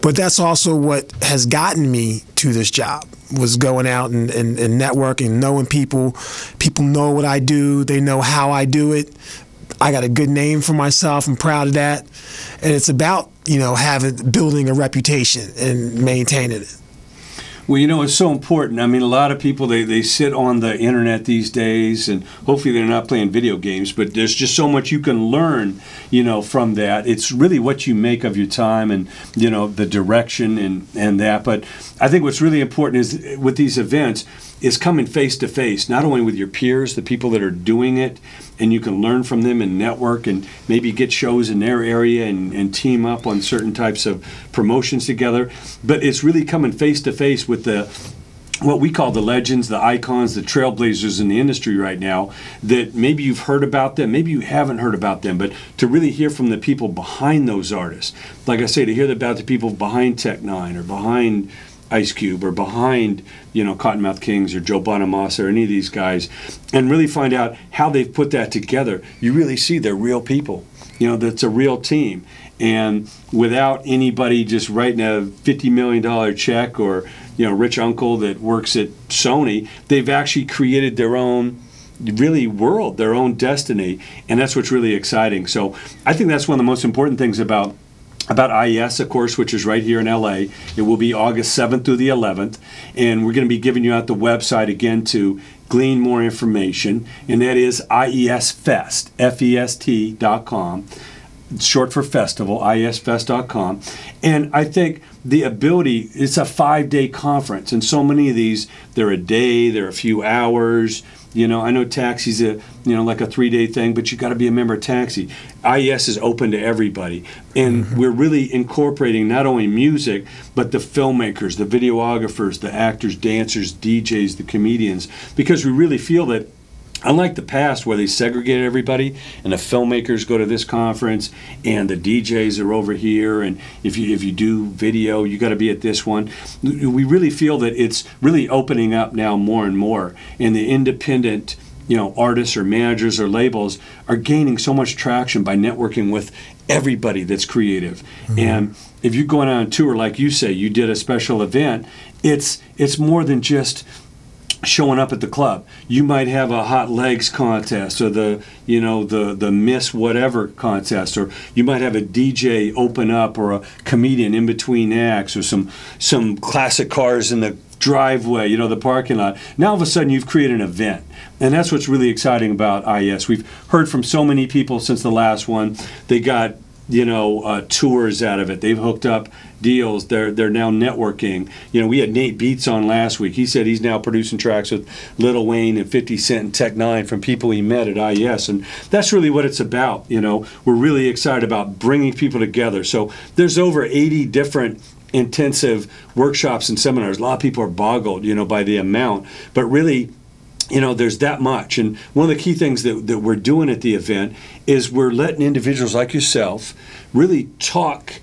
But that's also what has gotten me to this job, was going out and networking, knowing people. People know what I do. They know how I do it. I got a good name for myself. I'm proud of that. And it's about, building a reputation and maintaining it. Well, it's so important. I mean, a lot of people, they sit on the internet these days, and hopefully they're not playing video games, but there's just so much you can learn, from that. It's really what you make of your time and, the direction and that. But I think what's really important is with these events is coming face to face, not only with your peers, the people that are doing it, and you can learn from them and network and maybe get shows in their area and team up on certain types of promotions together, but it's really coming face to face with what we call the legends, the icons, the trailblazers in the industry right now, that maybe you've heard about them, maybe you haven't heard about them, but to really hear from the people behind those artists. Like I say, to hear about the people behind Tech Nine or behind Ice Cube or behind, Cottonmouth Kings or Joe Bonamassa or any of these guys, and really find out how they've put that together. You really see they're real people. That's a real team. And without anybody just writing a $50 million check or, rich uncle that works at Sony, they've actually created their own world, their own destiny. And that's what's really exciting. So I think that's one of the most important things about IES, of course, which is right here in LA. It will be August 7th through the 11th, and we're going to be giving you out the website again to glean more information, and that is IESFest, FEST.com. It's short for festival, IESFest.com. And I think the ability, it's a 5-day conference, and so many of these, they're a day, they're a few hours. I know Taxi's like a 3-day thing, but you got to be a member of Taxi. IES is open to everybody, and we're really incorporating not only music, but the filmmakers, the videographers, the actors, dancers, DJs, the comedians, because we really feel that, unlike the past where they segregated everybody and the filmmakers go to this conference and the DJs are over here, and if you do video, you got to be at this one. We really feel that it's really opening up now more and more, and the independent artists or managers or labels are gaining so much traction by networking with everybody that's creative. And if you're going on a tour, like you say, you did a special event, it's more than just showing up at the club. You might have a hot legs contest, or the Miss whatever contest, or you might have a DJ open up, or a comedian in between acts, or some classic cars in the driveway, the parking lot. Now all of a sudden you've created an event, and that's what's really exciting about IES. We've heard from so many people since the last one. They got tours out of it. They've hooked up deals. They're now networking. We had Nate Beats on last week. He said he's now producing tracks with Lil Wayne and 50 Cent and Tech Nine from people he met at IES, and that's really what it's about. We're really excited about bringing people together. So there's over 80 different intensive workshops and seminars. A lot of people are boggled, by the amount, but really, there's that much. And one of the key things that we're doing at the event is we're letting individuals like yourself really talk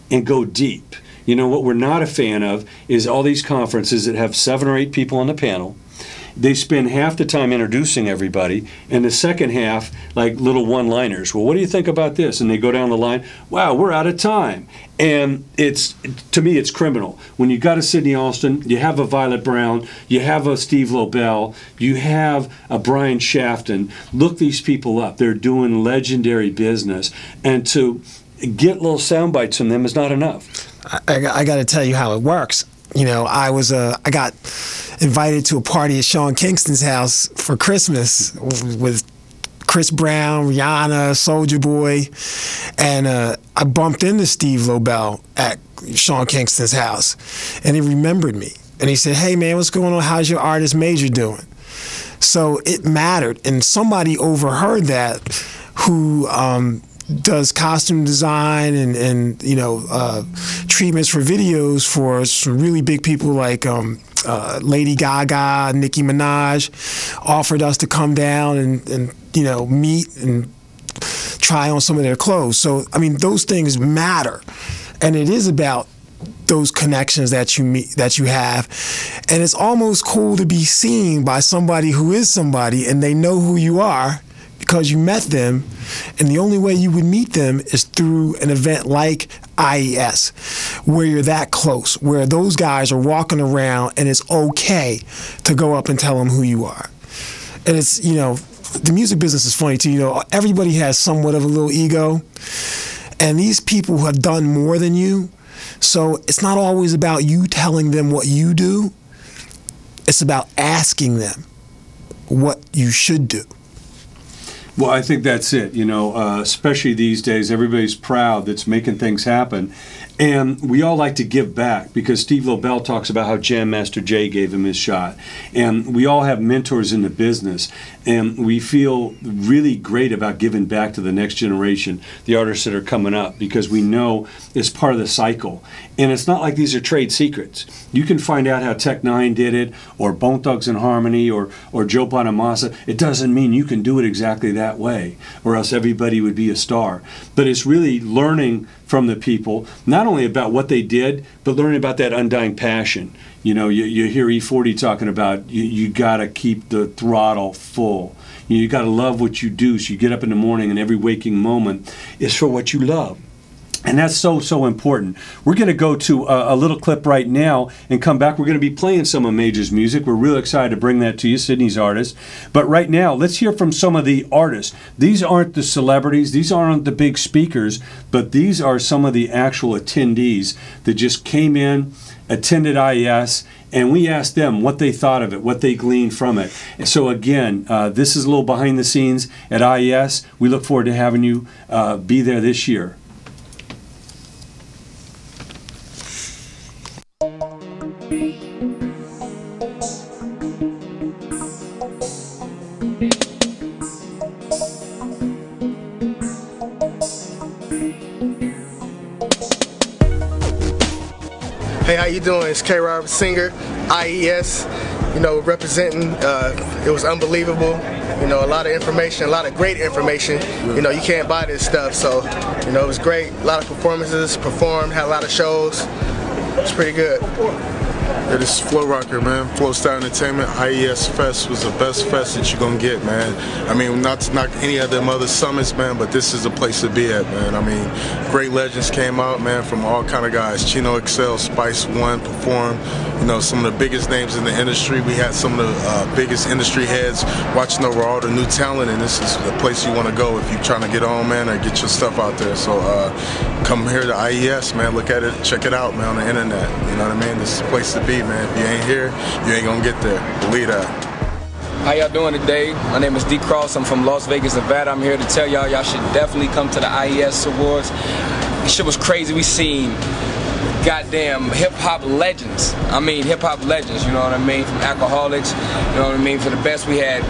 and go deep. What we're not a fan of is all these conferences that have 7 or 8 people on the panel. They spend half the time introducing everybody, and the second half, like little one-liners. Well, what do you think about this? And they go down the line, wow, we're out of time. And to me, it's criminal. When you got a Sidney Alston, you have a Violet Brown, you have a Steve Lobel, you have a Brian Shafton. Look these people up. They're doing legendary business. And to get little sound bites from them is not enough. I got to tell you how it works. I got invited to a party at Sean Kingston's house for Christmas with Chris Brown, Rihanna, Soulja Boy, and I bumped into Steve Lobel at Sean Kingston's house, and he remembered me, and he said, "Hey man, what's going on? How's your artist Major doing?" So it mattered, and somebody overheard that who does costume design and treatments for videos for some really big people like Lady Gaga, Nicki Minaj, offered us to come down and meet and try on some of their clothes. So I mean, those things matter, and it is about those connections that you have, and it's almost cool to be seen by somebody who is somebody and they know who you are because you met them, and the only way you would meet them is through an event like IES, where you're that close, where those guys are walking around and it's okay to go up and tell them who you are. And it's, the music business is funny too. Everybody has somewhat of a little ego, and these people have done more than you. So it's not always about you telling them what you do. It's about asking them what you should do. Well, I think that's it. Especially these days, everybody's proud that's making things happen. And we all like to give back because Steve Lobel talks about how Jam Master Jay gave him his shot. And we all have mentors in the business. And we feel really great about giving back to the next generation, the artists that are coming up, because we know it's part of the cycle. And it's not like these are trade secrets. You can find out how Tech Nine did it, or Bone Thugs and Harmony, or Joe Bonamassa. It doesn't mean you can do it exactly that way, or else everybody would be a star. But it's really learning from the people, not only about what they did, but learning about that undying passion. You hear E40 talking about you got to keep the throttle full. You got to love what you do, so you get up in the morning and every waking moment is for what you love. And that's so, so important. We're going to go to a little clip right now and come back. We're going to be playing some of Major's music. We're real excited to bring that to you, Sydney's artist. But right now, let's hear from some of the artists. These aren't the celebrities. These aren't the big speakers. But these are some of the actual attendees that just came in, attended IES, and we asked them what they thought of it, what they gleaned from it. So again, this is a little behind the scenes at IES. We look forward to having you be there this year. Hey, how you doing? It's Jay Warsinske, IES. Representing. It was unbelievable. A lot of information, a lot of great information. You can't buy this stuff, so it was great. A lot of performances, had a lot of shows. It's pretty good. Yeah, this is Flow Rocker, man. Flow Style Entertainment. IES Fest was the best fest that you're gonna get, man. I mean, not to knock any of them other summits, man, but this is a place to be at, man. I mean, great legends came out, man, from all kind of guys. Chino Excel, Spice One performed. Some of the biggest names in the industry. We had some of the biggest industry heads watching over all the new talent, and this is the place you want to go if you're trying to get on, man, or get your stuff out there. So come here to IES, man. Look at it, check it out, man, on the internet. You know what I mean? This is a place to be, man. If you ain't here, you ain't gonna get there. Believe that. How y'all doing today? My name is D Cross. I'm from Las Vegas, Nevada. I'm here to tell y'all should definitely come to the IES Awards. This shit was crazy. We seen goddamn hip-hop legends. I mean, hip-hop legends, you know what I mean? From Alcoholics, you know what I mean? For the best, we had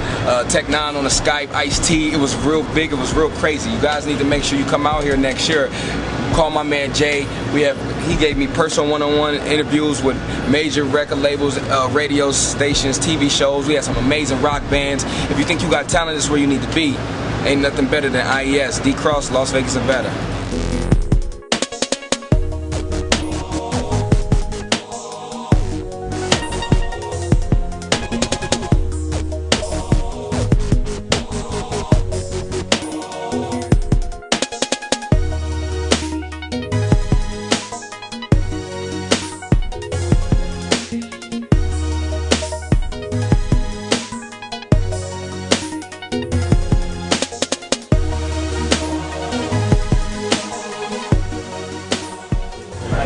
Tech Nine on the Skype, Ice-T. It was real big. It was real crazy. You guys need to make sure you come out here next year. Call my man Jay. He gave me personal one-on-one interviews with major record labels, radio stations, TV shows. We had some amazing rock bands. If you think you got talent, this is where you need to be. Ain't nothing better than IES. D Cross, Las Vegas, Nevada.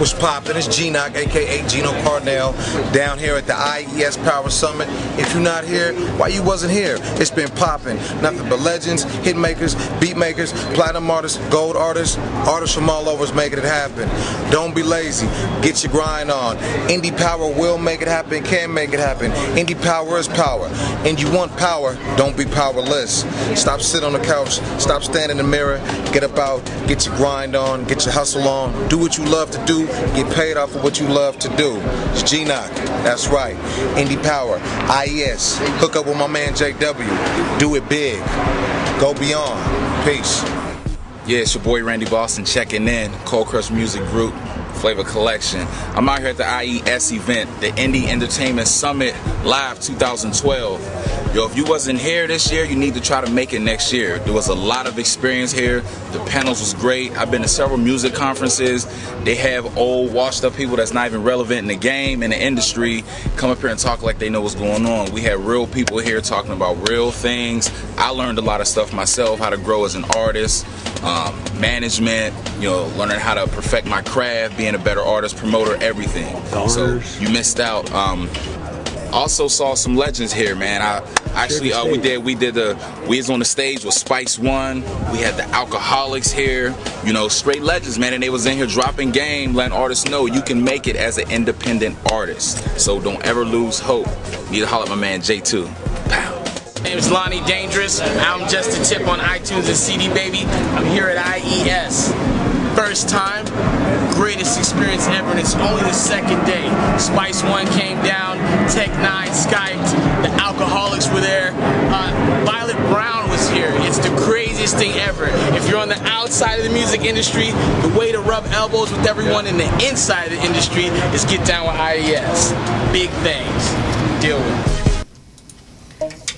What's poppin'? It's G-Knock, aka Gino Carnell, down here at the IES Power Summit. If you're not here, why you wasn't here? It's been poppin'. Nothing but legends, hit makers, beat makers, platinum artists, gold artists, artists from all over is making it happen. Don't be lazy. Get your grind on. Indie Power will make it happen, can make it happen. Indie Power is power. And you want power, don't be powerless. Stop sitting on the couch, stop standing in the mirror, get up out, get your grind on, get your hustle on, do what you love to do, get paid off of what you love to do. It's G-Knock, that's right. Indie Power, IES, hook up with my man JW, do it big, go beyond. Peace. Yeah, it's your boy Randy Boston checking in, Cold Crush Music Group, Flavor Collection. I'm out here at the IES event, the Indie Entertainment Summit Live 2012. Yo, if you wasn't here this year, you need to try to make it next year. There was a lot of experience here. The panels was great. I've been to several music conferences. They have old, washed up people that's not even relevant in the game, in the industry, come up here and talk like they know what's going on. We had real people here talking about real things. I learned a lot of stuff myself, how to grow as an artist, management, you know, learning how to perfect my craft, being a better artist, promoter, everything. So you missed out. Also saw some legends here, man. We was on the stage with Spice One. We had the Alcoholics here, you know, straight legends, man, and they was in here dropping game, letting artists know you can make it as an independent artist. So don't ever lose hope. Need to holler at my man J2. Pow. My name is Lonnie Dangerous. I'm just a tip on iTunes and CD Baby. I'm here at IES. First time, greatest experience ever, and it's only the second day. Spice One came down, Tech 9 Skyped, the Alcoholics were there, Violet Brown was here. It's the craziest thing ever. If you're on the outside of the music industry, the way to rub elbows with everyone in the inside of the industry is get down with IES. Big things. Deal with it.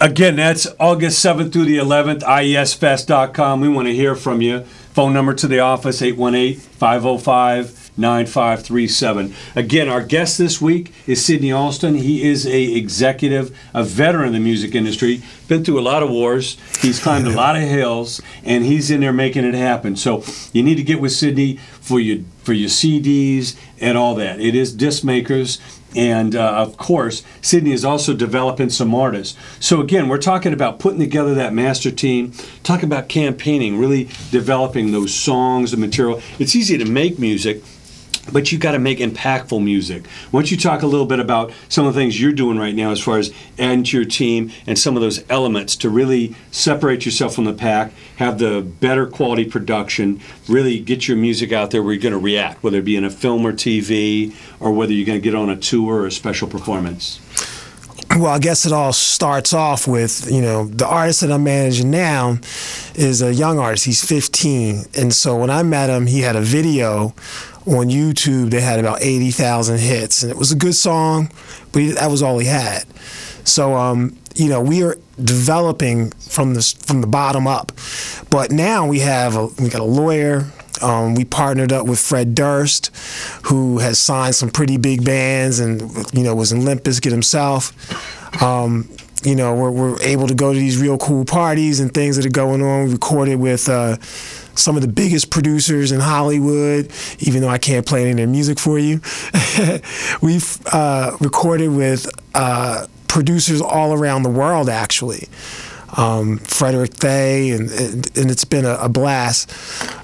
Again, that's August 7th through the 11th, iesfest.com. We want to hear from you. Phone number to the office, 818-505-9537. Again, our guest this week is Sidney Alston. He is a executive, a veteran in the music industry, been through a lot of wars. He's climbed a lot of hills, and he's in there making it happen. So you need to get with Sidney for your CDs and all that. It is disc makers. And, of course, Sidney is also developing some artists. So, again, we're talking about putting together that master team, talking about campaigning, really developing those songs, the material. It's easy to make music, but you got to make impactful music. Why don't you talk a little bit about some of the things you're doing right now as far as adding to your team and some of those elements to really separate yourself from the pack, have the better quality production, really get your music out there where you're going to react, whether it be in a film or TV or whether you're going to get on a tour or a special performance? Well, I guess it all starts off with, you know, the artist that I'm managing now is a young artist. He's 15. And so when I met him, he had a video on YouTube that had about 80,000 hits. And it was a good song, but that was all he had. So, you know, we are developing from the bottom up. But now we got a lawyer. We partnered up with Fred Durst, who has signed some pretty big bands and, you know, was in Limp Bizkit himself. You know, we're able to go to these real cool parties and things that are going on. We recorded with some of the biggest producers in Hollywood, even though I can't play any of their music for you. We've recorded with producers all around the world, actually. Frederick Thay, and it's been a blast.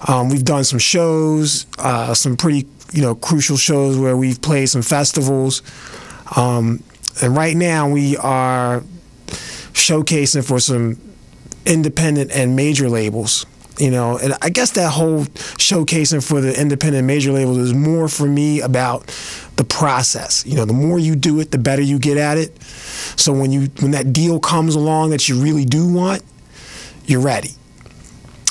We've done some shows, some pretty, you know, crucial shows where we've played some festivals. And right now we are showcasing for some independent and major labels. You know, and I guess that whole showcasing for the independent major labels is more for me about the process. You know, the more you do it, the better you get at it. So when that deal comes along that you really do want, you're ready.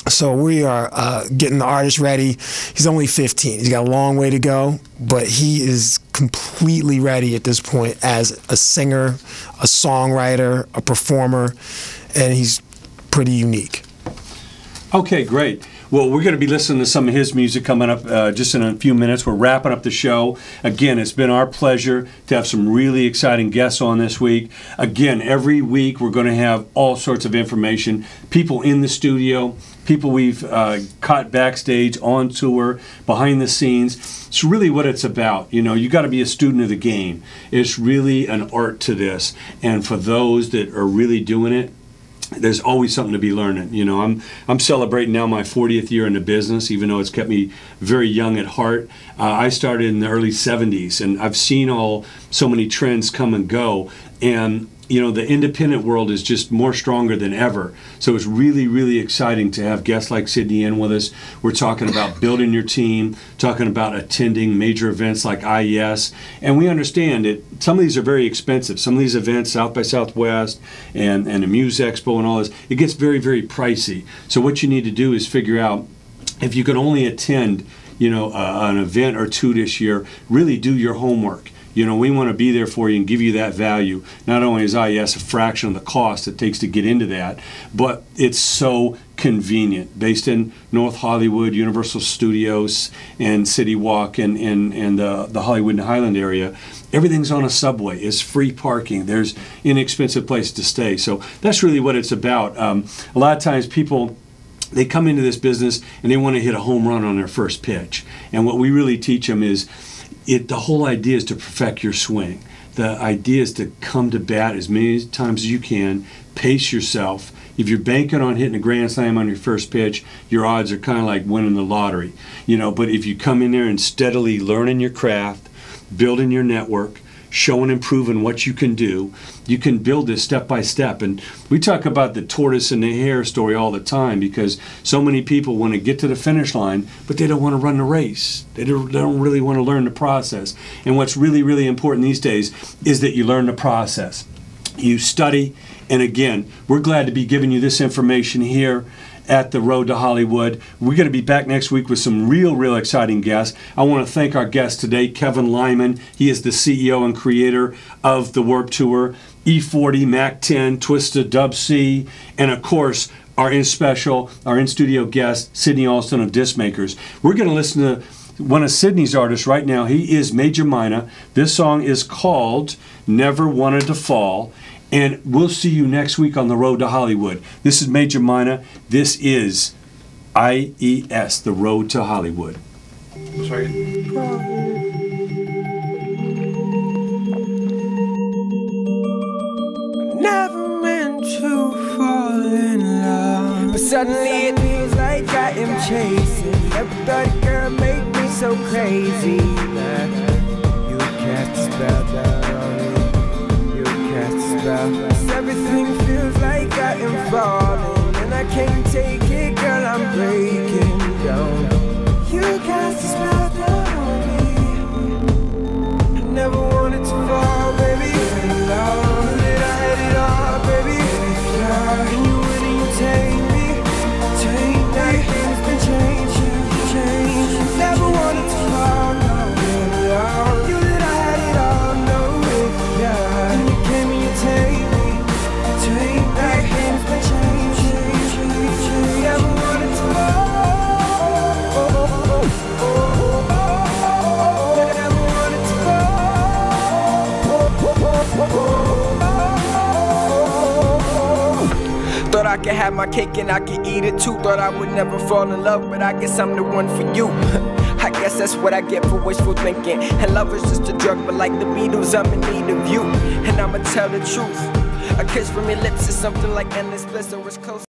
So we are getting the artist ready. He's only 15. He's got a long way to go, but he is completely ready at this point as a singer, a songwriter, a performer, and he's pretty unique. Okay, great. Well, we're going to be listening to some of his music coming up just in a few minutes. We're wrapping up the show. Again, it's been our pleasure to have some really exciting guests on this week. Again, every week we're going to have all sorts of information, people in the studio, people we've caught backstage, on tour, behind the scenes. It's really what it's about. You know, you got to be a student of the game. It's really an art to this. And for those that are really doing it, there's always something to be learning. You know, I'm celebrating now my 40th year in the business, even though it's kept me very young at heart. I started in the early 70s, and I've seen so many trends come and go. And you know, the independent world is just more stronger than ever. So it's really, really exciting to have guests like Sydney in with us. We're talking about building your team, talking about attending major events like IES. And we understand that some of these are very expensive. Some of these events, South by Southwest and the Muse Expo and all this, it gets very, very pricey. So what you need to do is figure out if you can only attend, you know, an event or two this year, really do your homework. You know, we want to be there for you and give you that value. Not only is IES a fraction of the cost it takes to get into that, but it's so convenient. Based in North Hollywood, Universal Studios, and City Walk, and the Hollywood and Highland area, everything's on a subway. It's free parking. There's inexpensive places to stay. So that's really what it's about. A lot of times people, they come into this business and they want to hit a home run on their first pitch. And what we really teach them is, the whole idea is to perfect your swing. The idea is to come to bat as many times as you can, pace yourself. If you're banking on hitting a grand slam on your first pitch, your odds are kind of like winning the lottery. You know, but if you come in there and steadily learning your craft, building your network, showing and proving what you can do, you can build this step by step. And we talk about the tortoise and the hare story all the time, because so many people want to get to the finish line, but they don't want to run the race. They don't really want to learn the process. And what's really, really important these days is that you learn the process. You study, and again, we're glad to be giving you this information here at the Road to Hollywood. We're going to be back next week with some real exciting guests. I want to thank our guest today, Kevin Lyman. He is the CEO and creator of the Warped Tour, E40, Mac 10, Twista, Dub C, and of course, our in-studio guest, Sydney Alston of Disc Makers. We're going to listen to one of Sydney's artists right now. He is Major Mina. This song is called Never Wanted to Fall. And we'll see you next week on the Road to Hollywood. This is Major Mina. This is IES, the Road to Hollywood. Never meant to fall in love, but suddenly it feels like I am chasing. Never thought a girl made me so crazy. You cast a spell down on me. Everything feels like I am falling, and I can't take it, girl, I'm breaking down. You cast a spell down on me. I never wanted to fall, baby. Long that I had it all, baby. And you win and you take me. It's been changing. Never wanted to fall, no. You that I had it all, no way. Yeah. And you came and you take me. Thought I could have my cake and I could eat it too. Thought I would never fall in love, but I guess I'm the one for you. I guess that's what I get for wishful thinking. And love is just a drug, but like the Beatles, I'm in need of you. And I'ma tell the truth. A kiss from your lips is something like endless bliss, or it's close.